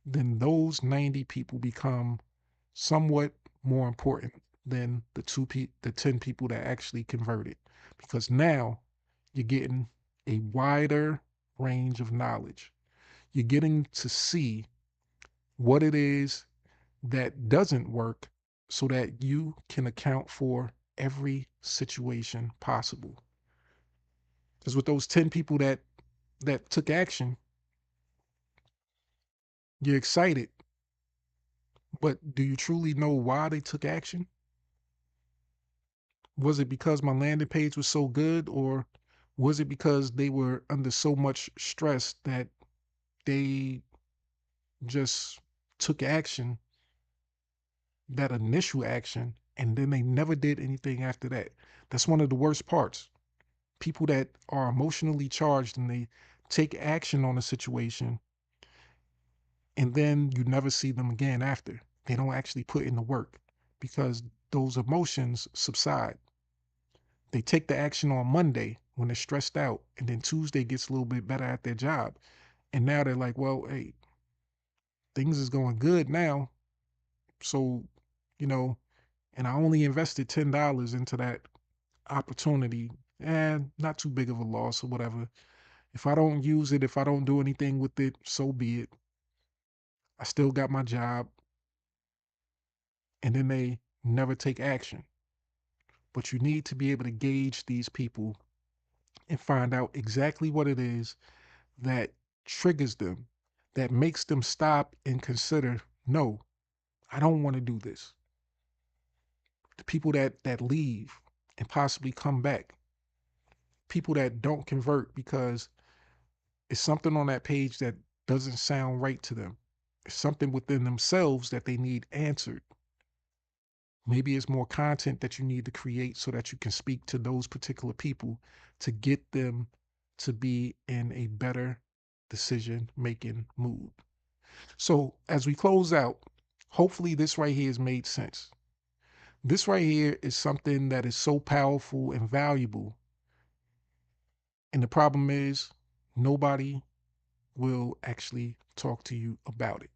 then those 90 people become somewhat more important than the 10 people that actually converted because now you're getting a wider range of knowledge. You're getting to see what it is that doesn't work so that you can account for every situation possible. Because with those 10 people that took action, you're excited, but do you truly know why they took action? Was it because my landing page was so good, or was it because they were under so much stress that they just took action, that initial action, and then they never did anything after that? That's one of the worst parts. People that are emotionally charged and they take action on a situation and then you never see them again after. They don't actually put in the work because those emotions subside. They take the action on Monday when they're stressed out, and then Tuesday gets a little bit better at their job. And now they're like, well, hey, things is going good now. So, you know, and I only invested $10 into that opportunity, and not too big of a loss or whatever. If I don't use it, if I don't do anything with it, so be it. I still got my job. And then they never take action. But you need to be able to gauge these people and find out exactly what it is that triggers them, that makes them stop and consider, no, I don't want to do this. The people that leave and possibly come back, people that don't convert because it's something on that page that doesn't sound right to them. It's something within themselves that they need answered. Maybe it's more content that you need to create so that you can speak to those particular people to get them to be in a better decision making mood. So, as we close out, hopefully this right here has made sense. This right here is something that is so powerful and valuable. And the problem is nobody will actually talk to you about it,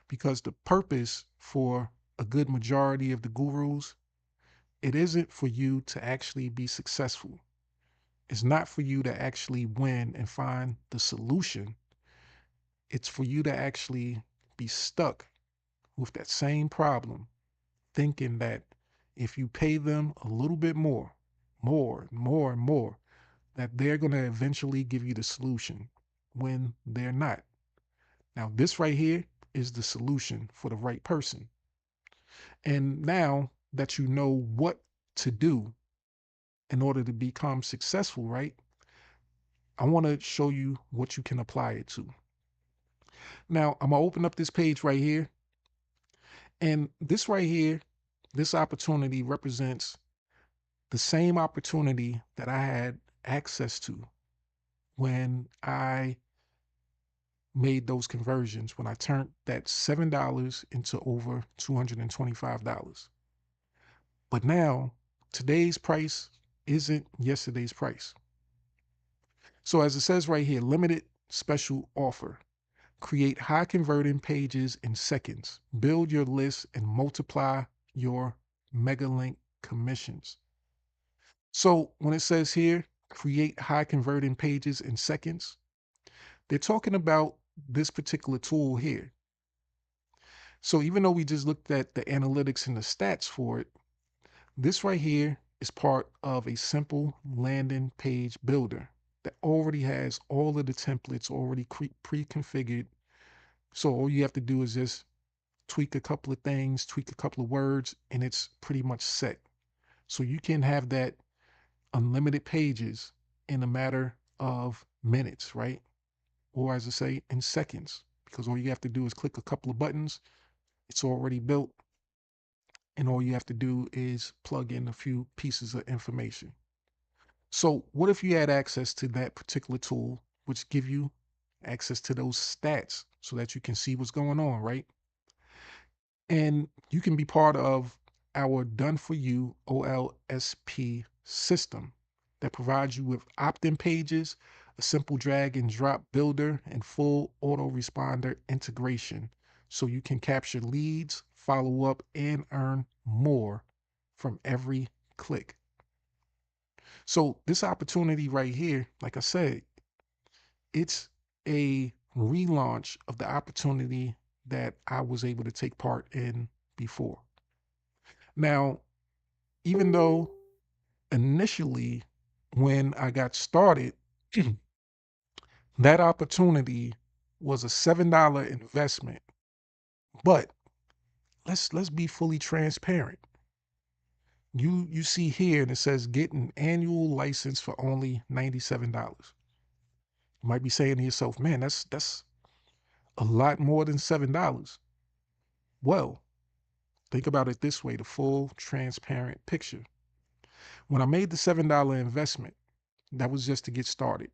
because the purpose for a good majority of the gurus, it isn't for you to actually be successful. It's not for you to actually win and find the solution. It's for you to actually be stuck with that same problem, thinking that if you pay them a little bit more and more, that they're going to eventually give you the solution when they're not. Now, this right here is the solution for the right person. And now that you know what to do in order to become successful, right? I want to show you what you can apply it to. Now, I'm going to open up this page right here. And this right here, this opportunity represents the same opportunity that I had access to when I made those conversions, when I turned that $7 into over $225. But now, today's price isn't yesterday's price. So as it says right here, limited special offer. Create high converting pages in seconds. Build your list and multiply your mega link commissions. So when it says here, create high converting pages in seconds, they're talking about this particular tool here. So even though we just looked at the analytics and the stats for it, this right here is part of a simple landing page builder that already has all of the templates already pre-configured. So all you have to do is just tweak a couple of things, tweak a couple of words, and it's pretty much set. So you can have that unlimited pages in a matter of minutes, right? Or as I say, in seconds, because all you have to do is click a couple of buttons. It's already built. And all you have to do is plug in a few pieces of information. So what if you had access to that particular tool, which give you access to those stats so that you can see what's going on, right? And you can be part of our done for you OLSP system that provides you with opt-in pages, a simple drag and drop builder, and full autoresponder integration so you can capture leads, follow up, and earn more from every click. So this opportunity right here, like I said, it's a relaunch of the opportunity that I was able to take part in before. Now, even though initially when I got started, that opportunity was a $7 investment, but let's be fully transparent. You see here and it says get an annual license for only $97. You might be saying to yourself, man, that's a lot more than $7. Well, think about it this way, the full transparent picture. When I made the $7 investment, that was just to get started.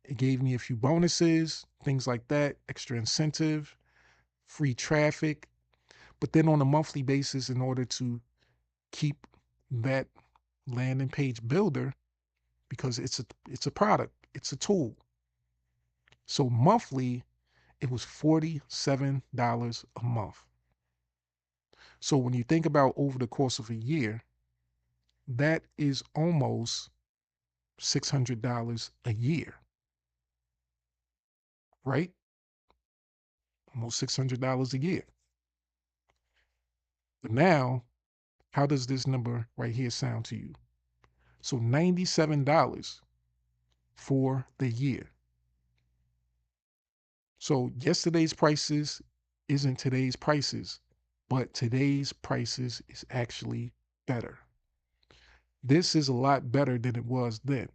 It gave me a few bonuses, things like that, extra incentive, free traffic. But then on a monthly basis, in order to keep that landing page builder, because it's a product, it's a tool. So monthly, it was $47 a month. So when you think about over the course of a year, that is almost $600 a year, right? Almost $600 a year. But now, how does this number right here sound to you? So $97 for the year. So yesterday's prices isn't today's prices, but today's prices is actually better. This is a lot better than it was then,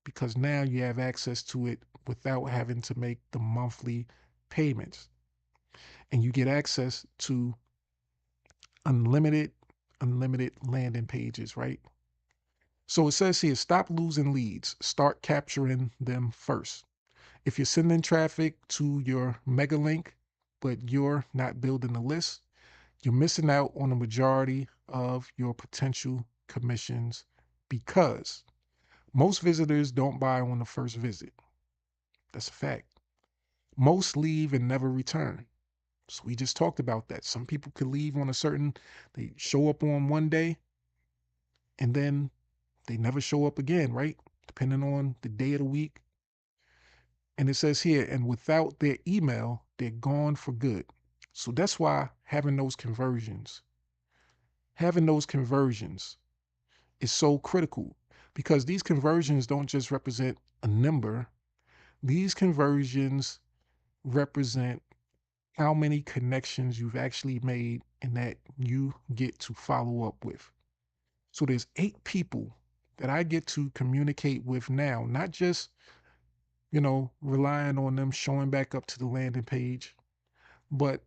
because now you have access to it without having to make the monthly payments. And you get access to unlimited landing pages, right? So it says here, stop losing leads, start capturing them first. If you're sending traffic to your mega link, but you're not building a list, You're missing out on the majority of your potential commissions because most visitors don't buy on the first visit. That's a fact. Most leave and never return. So we just talked about that. Some people could leave on they show up on one day and then they never show up again, right? Depending on the day of the week. And it says here, and without their email, they're gone for good. So that's why having those conversions is so critical, because these conversions don't just represent a number. These conversions represent how many connections you've actually made and that you get to follow up with. So there's 8 people that I get to communicate with now, not just, relying on them showing back up to the landing page, but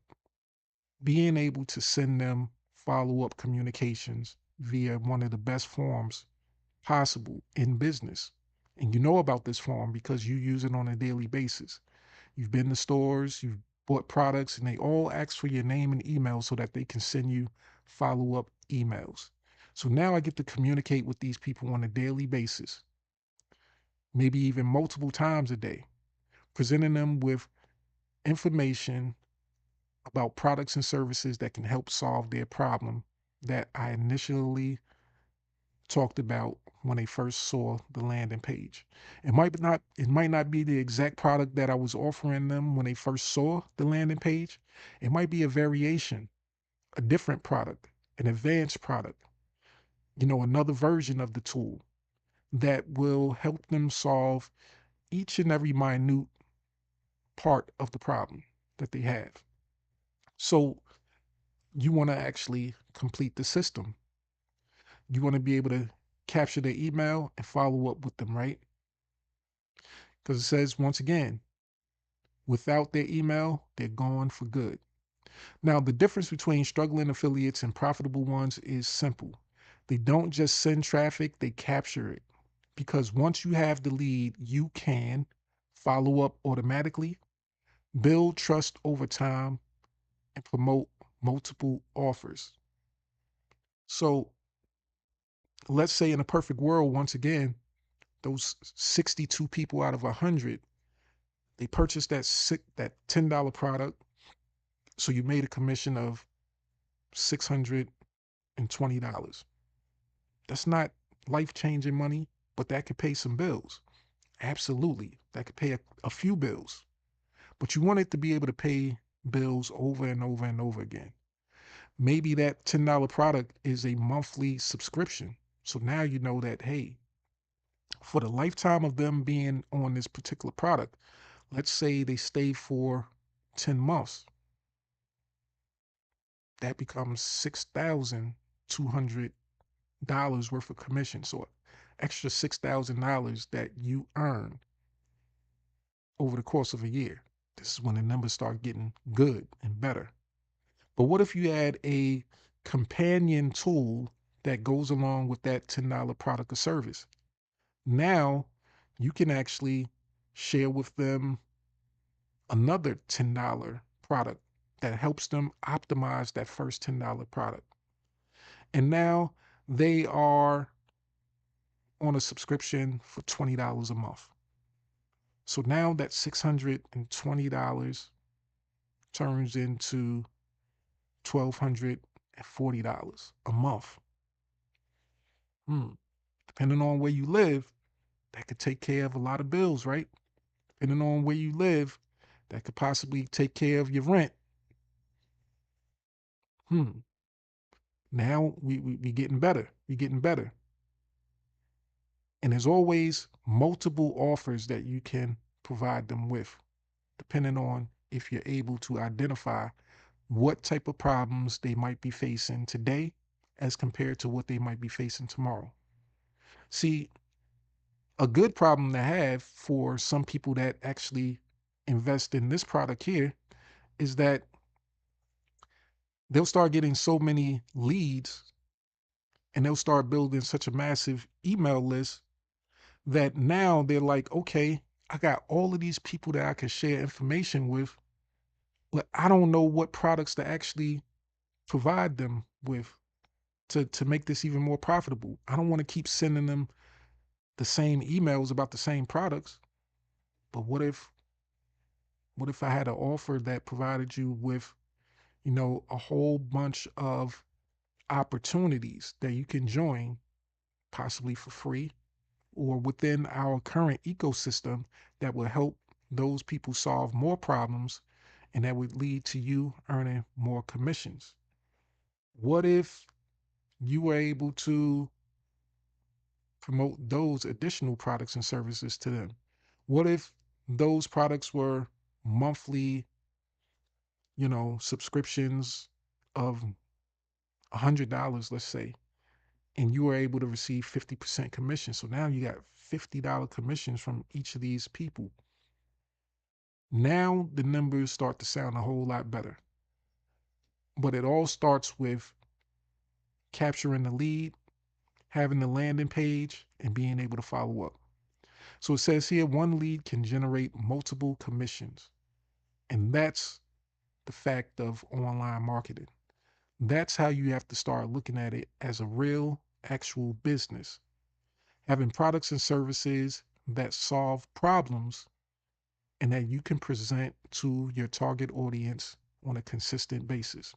being able to send them follow-up communications via one of the best forms possible in business. And you know about this form because you use it on a daily basis. You've been to stores, you've bought products, and they all ask for your name and email so that they can send you follow-up emails. So now I get to communicate with these people on a daily basis, maybe even multiple times a day, presenting them with information about products and services that can help solve their problem that I initially talked about when they first saw the landing page. It might not be the exact product that I was offering them when they first saw the landing page. It might be a variation, a different product, an advanced product, another version of the tool that will help them solve each and every minute part of the problem that they have. So you want to actually complete the system. You want to be able to capture their email and follow up with them, right? Because it says, once again, without their email, they're gone for good. Now, the difference between struggling affiliates and profitable ones is simple. They don't just send traffic, they capture it. Because once you have the lead, you can follow up automatically, build trust over time, and promote multiple offers. So let's say in a perfect world, once again, those 62 people out of 100, they purchased that $10 product. So you made a commission of $620. That's not life-changing money, but that could pay some bills. Absolutely. That could pay a few bills. But you want it to be able to pay bills over and over and over again. Maybe that $10 product is a monthly subscription. So now you know that, hey, for the lifetime of them being on this particular product, let's say they stay for 10 months, that becomes $6,200 worth of commission. So extra $6,000 that you earn over the course of a year. This is when the numbers start getting good and better. But what if you add a companion tool that goes along with that $10 product or service? Now you can actually share with them another $10 product that helps them optimize that first $10 product. And now they are on a subscription for $20 a month. So now that $620 turns into $1,240 a month. Depending on where you live, that could take care of a lot of bills, right? Depending on where you live, that could possibly take care of your rent. Now we getting better. We getting better. And there's always multiple offers that you can provide them with, depending on if you're able to identify what type of problems they might be facing today as compared to what they might be facing tomorrow. See, a good problem to have for some people that actually invest in this product here is that they'll start getting so many leads and they'll start building such a massive email list that now they're like, okay, I got all of these people that I can share information with, but I don't know what products to actually provide them with to make this even more profitable. I don't want to keep sending them the same emails about the same products. But what if I had an offer that provided you with, a whole bunch of opportunities that you can join, possibly for free or within our current ecosystem, that will help those people solve more problems and that would lead to you earning more commissions? What if you were able to promote those additional products and services to them? What if those products were monthly, subscriptions of $100, let's say, and you were able to receive 50% commission? So now you got $50 commissions from each of these people. Now the numbers start to sound a whole lot better. But it all starts with capturing the lead, having the landing page, and being able to follow up. So it says here one lead can generate multiple commissions. And that's the fact of online marketing. That's how you have to start looking at it, as a real, actual business. Having products and services that solve problems and that you can present to your target audience on a consistent basis.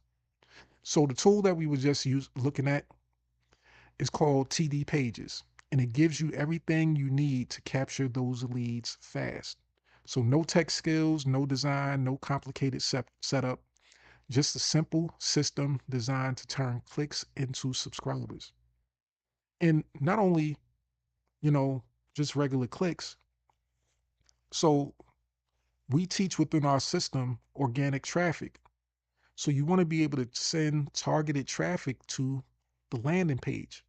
So the tool that we were just looking at is called TD Pages, and it gives you everything you need to capture those leads fast. So no tech skills, no design, no complicated setup, just a simple system designed to turn clicks into subscribers. And not only, you know, just regular clicks. So we teach within our system organic traffic. So you want to be able to send targeted traffic to the landing page.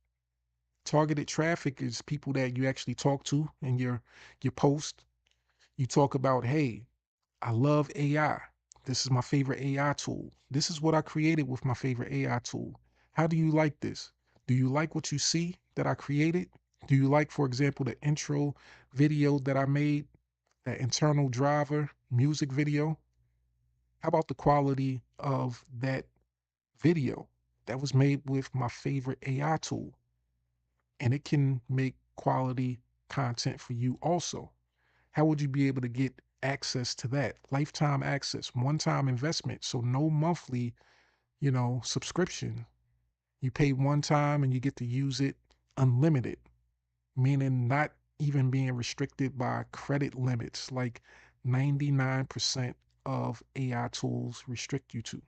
Targeted traffic is people that you actually talk to in your post. You talk about, hey, I love AI. This is my favorite AI tool. This is what I created with my favorite AI tool. How do you like this? Do you like what you see that I created? Do you like, for example, the intro video that I made, that internal driver music video? How about the quality of that video that was made with my favorite AI tool? And it can make quality content for you also. How would you be able to get access to that? Lifetime access, one-time investment. So no monthly, subscription. You pay one time and you get to use it unlimited, meaning not even being restricted by credit limits like 99% of AI tools restrict you to.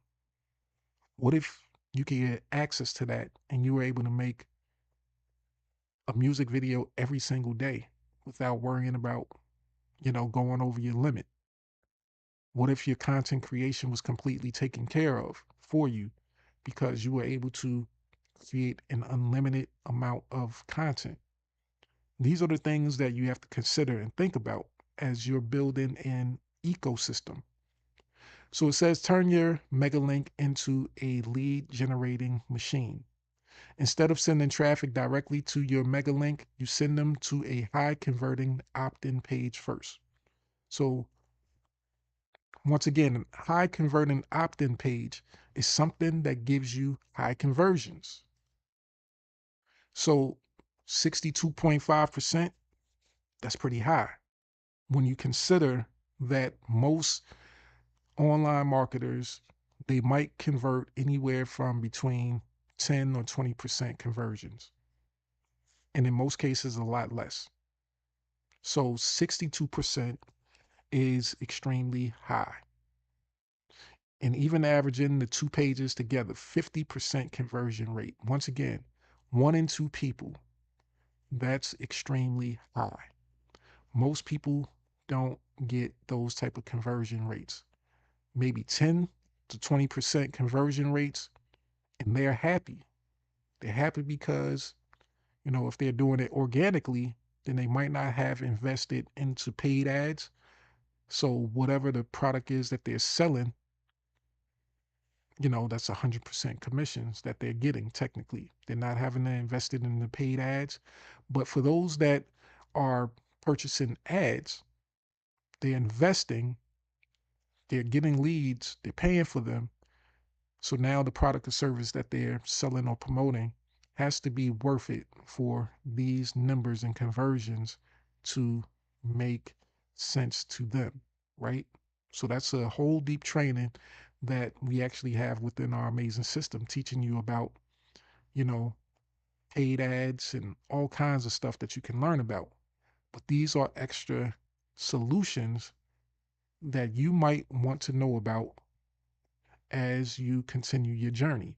What if you could get access to that and you were able to make a music video every single day without worrying about, going over your limit? What if your content creation was completely taken care of for you because you were able to create an unlimited amount of content? These are the things that you have to consider and think about as you're building an ecosystem. So it says turn your mega link into a lead generating machine. Instead of sending traffic directly to your mega link, you send them to a high converting opt-in page first. So once again, a high converting opt-in page is something that gives you high conversions. So 62.5%, that's pretty high when you consider that most online marketers, they might convert anywhere from between 10 or 20% conversions. And in most cases, a lot less. So 62% is extremely high. And even averaging the two pages together, 50% conversion rate. Once again, 1 in 2 people, that's extremely high. Most people don't get those type of conversion rates. Maybe 10 to 20% conversion rates, and they're happy. They're happy because, if they're doing it organically, then they might not have invested into paid ads. So whatever the product is that they're selling, that's 100% commissions that they're getting technically. They're not having to invest it in the paid ads. But for those that are purchasing ads, they're investing, they're getting leads, they're paying for them. So now the product or service that they're selling or promoting has to be worth it for these numbers and conversions to make sense to them, right? So that's a whole deep training that we actually have within our amazing system, teaching you about, you know, paid ads and all kinds of stuff that you can learn about. But these are extra solutions that you might want to know about as you continue your journey.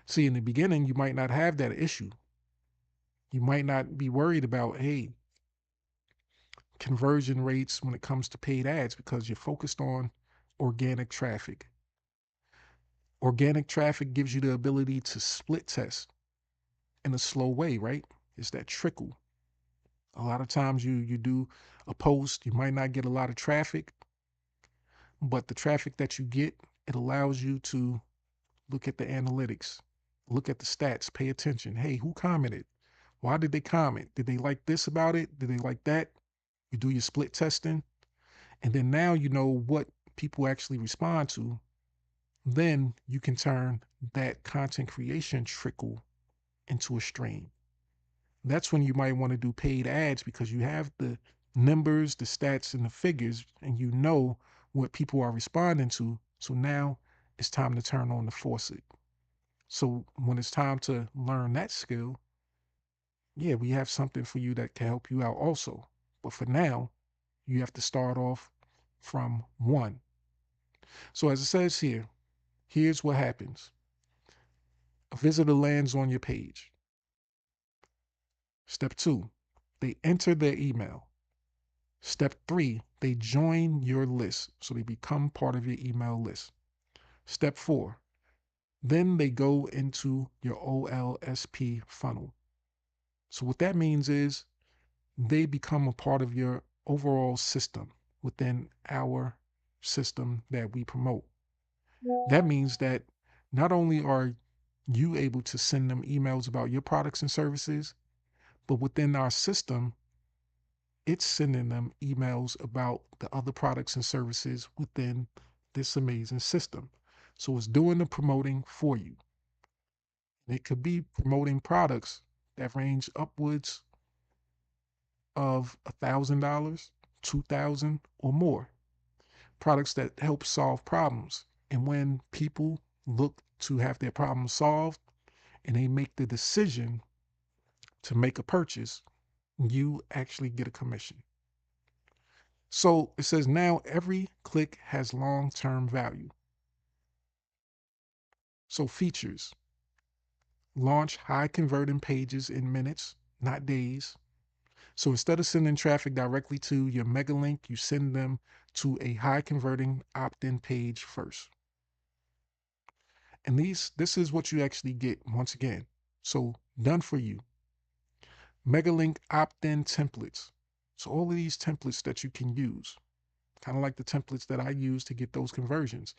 See, in the beginning, you might not have that issue. You might not be worried about, hey, conversion rates when it comes to paid ads because you're focused on organic traffic. Organic traffic gives you the ability to split test in a slow way, right? It's that trickle. A lot of times you do a post, you might not get a lot of traffic, but the traffic that you get, it allows you to look at the analytics, look at the stats, pay attention. Hey, who commented? Why did they comment? Did they like this about it? Did they like that? You do your split testing, and then now you know what people actually respond to. Then you can turn that content creation trickle into a stream. That's when you might want to do paid ads because you have the numbers, the stats, and the figures, and you know what people are responding to. So now it's time to turn on the faucet. So when it's time to learn that skill, yeah, we have something for you that can help you out also. But for now, you have to start off from one. So as it says here, here's what happens. A visitor lands on your page. Step two, they enter their email. Step three, they join your list. So they become part of your email list. Step four, then they go into your OLSP funnel. So what that means is they become a part of your overall system within our system that we promote. That means that not only are you able to send them emails about your products and services, but within our system, it's sending them emails about the other products and services within this amazing system. So it's doing the promoting for you. And it could be promoting products that range upwards of $1,000, 2,000 or more. Products that help solve problems. And when people look to have their problems solved and they make the decision to make a purchase, you actually get a commission. So it says now every click has long-term value. So features, launch high converting pages in minutes, not days. So instead of sending traffic directly to your mega link, you send them to a high converting opt-in page first. And this is what you actually get once again. So done for you. Megalink opt-in templates. So all of these templates that you can use, kind of like the templates that I use to get those conversions.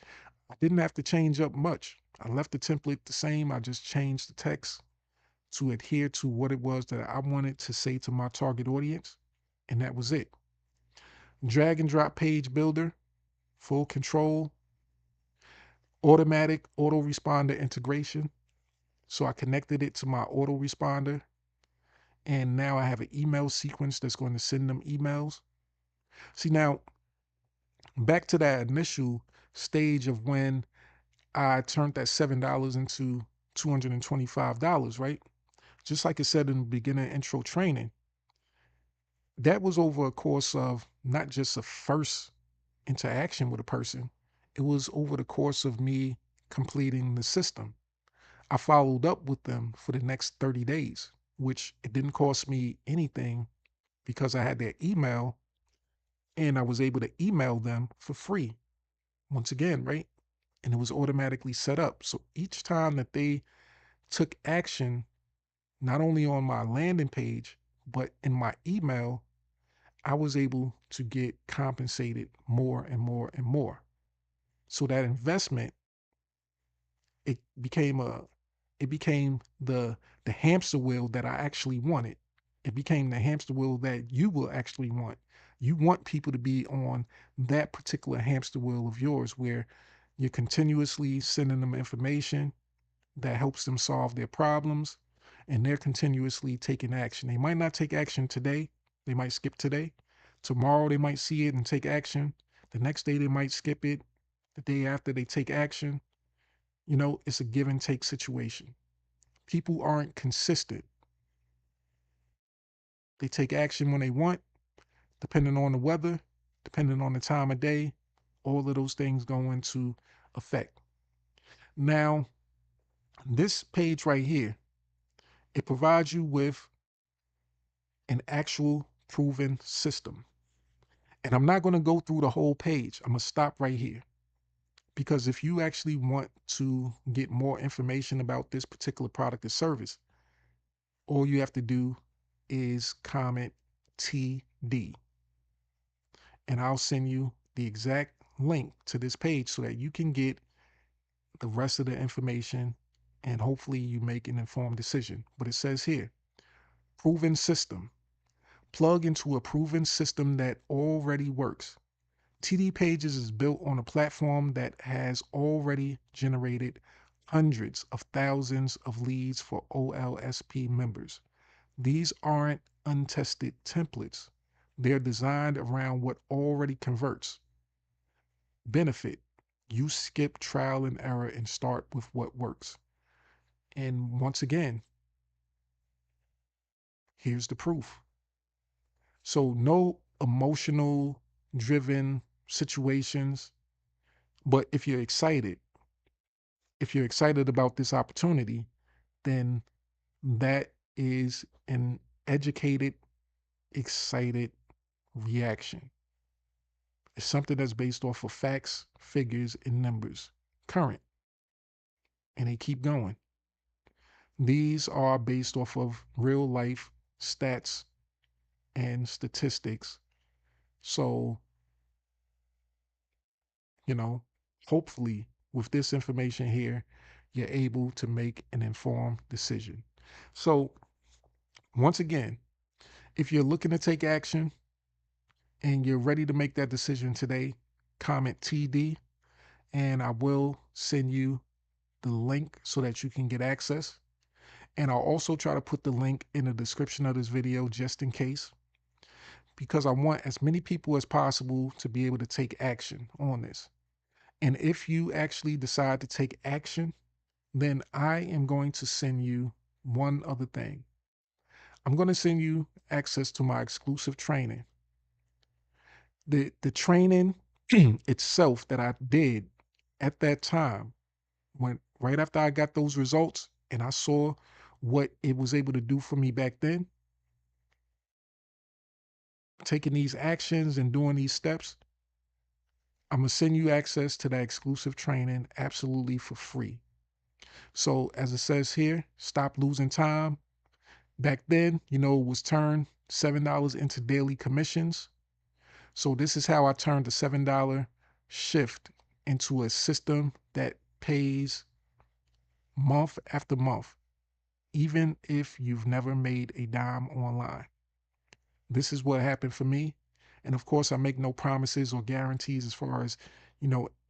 I didn't have to change up much. I left the template the same. I just changed the text to adhere to what it was that I wanted to say to my target audience. And that was it. Drag and drop page builder, full control, automatic autoresponder integration. So I connected it to my autoresponder. And now I have an email sequence that's going to send them emails. See, now back to that initial stage of when I turned that $7 into $225, right? Just like I said in the beginning intro training, that was over a course of not just a first interaction with a person, it was over the course of me completing the system. I followed up with them for the next 30 days, which it didn't cost me anything because I had their email and I was able to email them for free once again, right? And it was automatically set up. So each time that they took action, not only on my landing page, but in my email, I was able to get compensated more and more and more. So that investment, it became a it became the hamster wheel that I actually wanted. It became the hamster wheel that you will actually want. You want people to be on that particular hamster wheel of yours where You're continuously sending them information that helps them solve their problems, and they're continuously taking action. They might not take action today, they might skip today. Tomorrow, they might see it and take action. The next day, they might skip it. The day after, they take action. It's a give and take situation. People aren't consistent. They take action when they want, depending on the weather, depending on the time of day. All of those things go into effect. Now, this page right here, it provides you with an actual proven system. And I'm not going to go through the whole page. I'm going to stop right here. Because if you actually want to get more information about this particular product or service, all you have to do is comment TD. And I'll send you the exact link to this page so that you can get the rest of the information and hopefully you make an informed decision. But it says here, proven system. Plug into a proven system that already works. TD Pages is built on a platform that has already generated hundreds of thousands of leads for OLSP members. These aren't untested templates. They're designed around what already converts. Benefit: you skip trial and error and start with what works. And once again, here's the proof. So, no emotional driven situations. But if you're excited about this opportunity, then that is an educated, excited reaction. It's something that's based off of facts, figures, and numbers, current, and they keep going. These are based off of real life stats and statistics. So, you know, hopefully with this information here, you're able to make an informed decision. So, once again, if you're looking to take action and you're ready to make that decision today, comment TD and I will send you the link so that you can get access. And I'll also try to put the link in the description of this video just in case, because I want as many people as possible to be able to take action on this. And if you actually decide to take action, then I am going to send you one other thing. I'm going to send you access to my exclusive training. The training itself that I did at that time, when right after I got those results and I saw what it was able to do for me back then, taking these actions and doing these steps, I'm going to send you access to that exclusive training absolutely for free. So as it says here, stop losing time. Back then, it was turned $7 into daily commissions. So this is how I turned the $7 shift into a system that pays month after month, even if you've never made a dime online. This is what happened for me. And of course, I make no promises or guarantees as far as,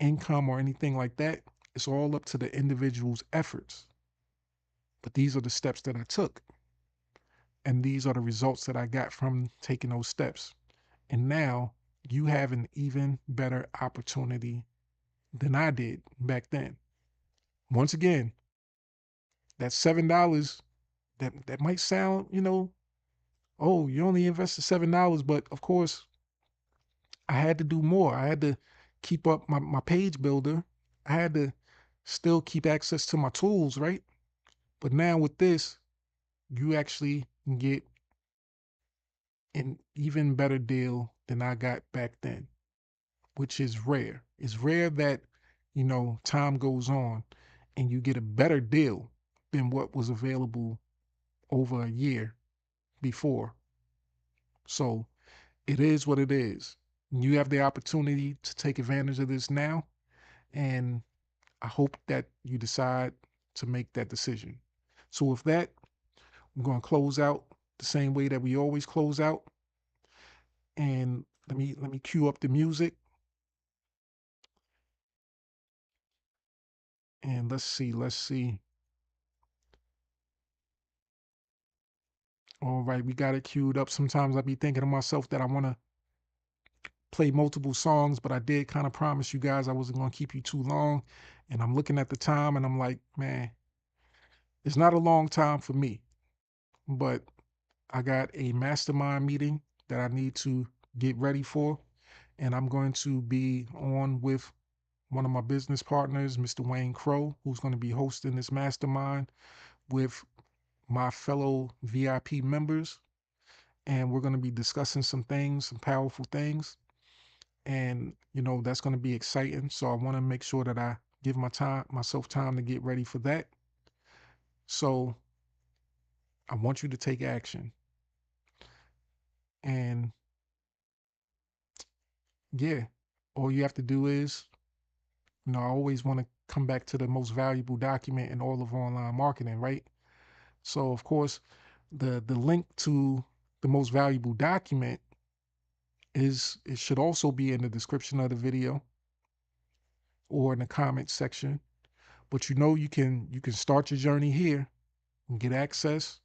income or anything like that. It's all up to the individual's efforts. But these are the steps that I took. And these are the results that I got from taking those steps. And now you have an even better opportunity than I did back then. Once again, that $7, that might sound, oh, you only invested $7, but of course, I had to do more. I had to keep up my page builder. I had to still keep access to my tools, right? But now with this, you actually can get an even better deal than I got back then, which is rare. It's rare that, time goes on and you get a better deal than what was available over a year before. So it is what it is. You have the opportunity to take advantage of this now. And I hope that you decide to make that decision. So with that, I'm going to close out the same way that we always close out. And let me cue up the music. And let's see. All right, we got it queued up. Sometimes I be thinking to myself that I want to play multiple songs, but I did kind of promise you guys I wasn't going to keep you too long. And I'm looking at the time and I'm like, man, it's not a long time for me, but I got a mastermind meeting that I need to get ready for. And I'm going to be on with one of my business partners, Mr. Wayne Crow, who's going to be hosting this mastermind with my fellow VIP members. And we're going to be discussing some things, some powerful things. And, that's going to be exciting. So I want to make sure that I give myself time to get ready for that. So I want you to take action. And yeah, all you have to do is, I always want to come back to the most valuable document in all of online marketing, right? So of course, the link to the most valuable document it should also be in the description of the video or in the comment section. But you can start your journey here and get access,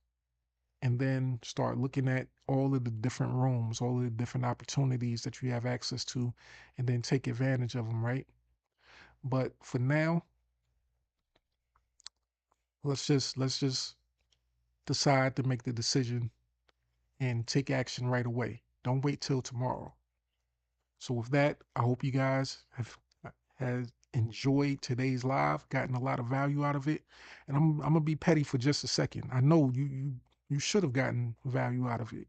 and then start looking at all of the different rooms, all of the different opportunities that you have access to, and then take advantage of them, right? But for now, let's just decide to make the decision and take action right away. Don't wait till tomorrow. So with that, I hope you guys have enjoyed today's live, gotten a lot of value out of it. And I'm gonna be petty for just a second. I know you should have gotten value out of it.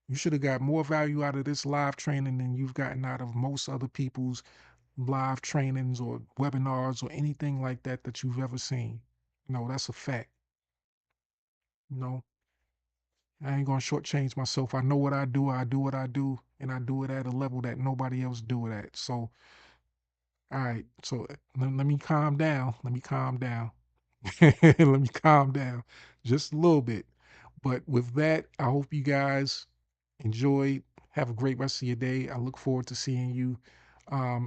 You should have got more value out of this live training than you've gotten out of most other people's live trainings or webinars or anything like that you've ever seen. No, that's a fact. No, I ain't gonna shortchange myself. I know what I do. I do what I do, and I do it at a level that nobody else do it at. So, all right. So let me calm down. Let me calm down. Let me calm down just a little bit. But with that, I hope you guys enjoy. Have a great rest of your day. I look forward to seeing you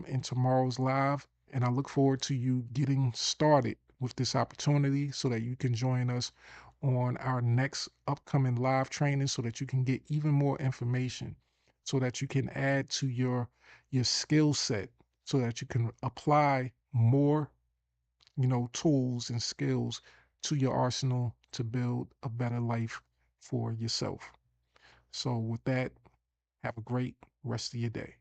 in tomorrow's live. And I look forward to you getting started with this opportunity so that you can join us on our next upcoming live training so that you can get even more information, so that you can add to your skill set, so that you can apply more tools and skills to your arsenal to build a better life for yourself. So with that, have a great rest of your day.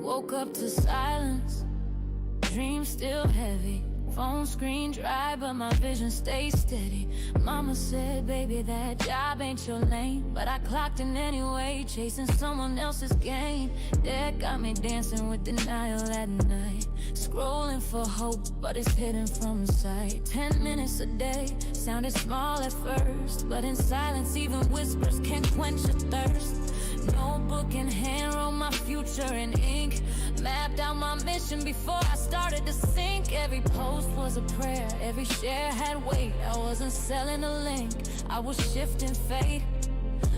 Woke up to silence, dreams still heavy. Phone screen dry, but my vision stays steady. Mama said, baby, that job ain't your lane. But I clocked in anyway, chasing someone else's gain. That got me dancing with denial at night. Scrolling for hope, but it's hidden from sight. 10 minutes a day, sounded small at first. But in silence, even whispers can quench a thirst. Notebook in hand, wrote my future in ink. Mapped out my mission before I started to sink. Every post was a prayer, every share had weight. I wasn't selling a link, I was shifting fate.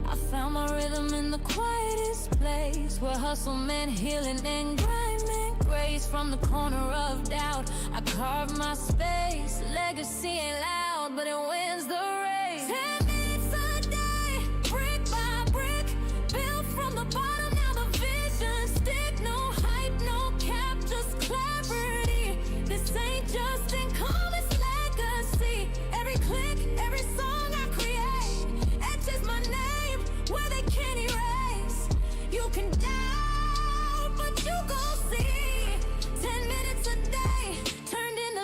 I found my rhythm in the quietest place, where hustle meant healing and grind meant grace. From the corner of doubt, I carved my space. Legacy ain't loud, but it wins the race. 10 minutes a day, brick by brick, built from the bottom, now the vision stick. No hype, no cap, just clarity. This ain't just income, it's legacy. Every click, every song I create etches my name where they can't erase. You can doubt, but you gon' see. 10 minutes a day turned into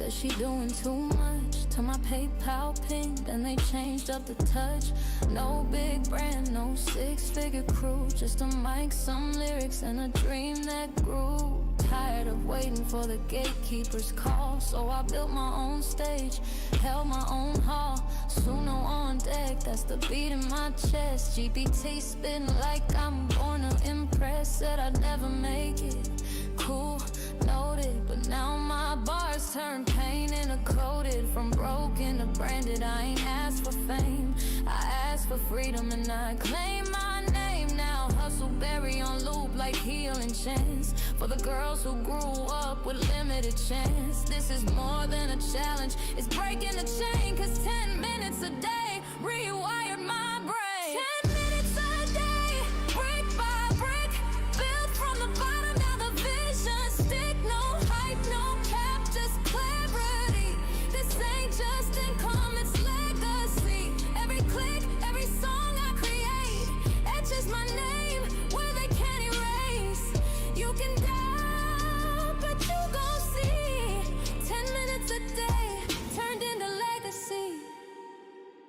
says she doing too much. To my PayPal pin, then they changed up the touch. No big brand, no six-figure crew, just a mic, some lyrics, and a dream that grew. Tired of waiting for the gatekeeper's call, so I built my own stage, held my own hall. Suno on deck, that's the beat in my chest. GPT spitting like I'm born to impress. Said I'd never make it, cool, noted. But now my bars turn pain into coated. From broken to branded, I ain't asked for fame, I asked for freedom and I claim my name now. Hustle berry on loop like healing chance, for the girls who grew up with limited chance. This is more than a challenge, it's breaking the chain. Cause 10 minutes a day rewired my brain. 10 minutes a day, brick by brick, built from the bottom, now the vision stick. No hype, no cap, just clarity. This ain't just income, it's legacy. Every click, every song I create etches my name where they can't erase. You can doubt, but you gon' see. 10 minutes a day turned into legacy.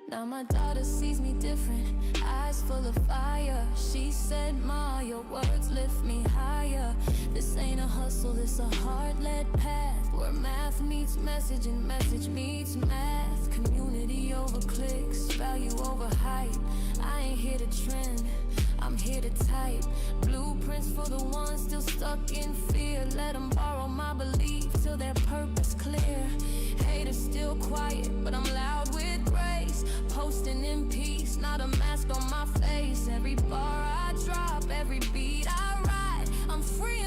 Now my daughter sees me different, eyes full of fire. She said, Ma, your words lift me higher. This ain't a hustle, this a heart-led path, where math meets message and message meets math. Community over clicks, value over hype. I ain't here to trend, I'm here to type blueprints for the ones still stuck in fear. Let them borrow my belief till their purpose clear. Haters still quiet, but I'm loud with grace. Posting in peace, not a mask on my face. Every bar I drop, every beat I write, I'm free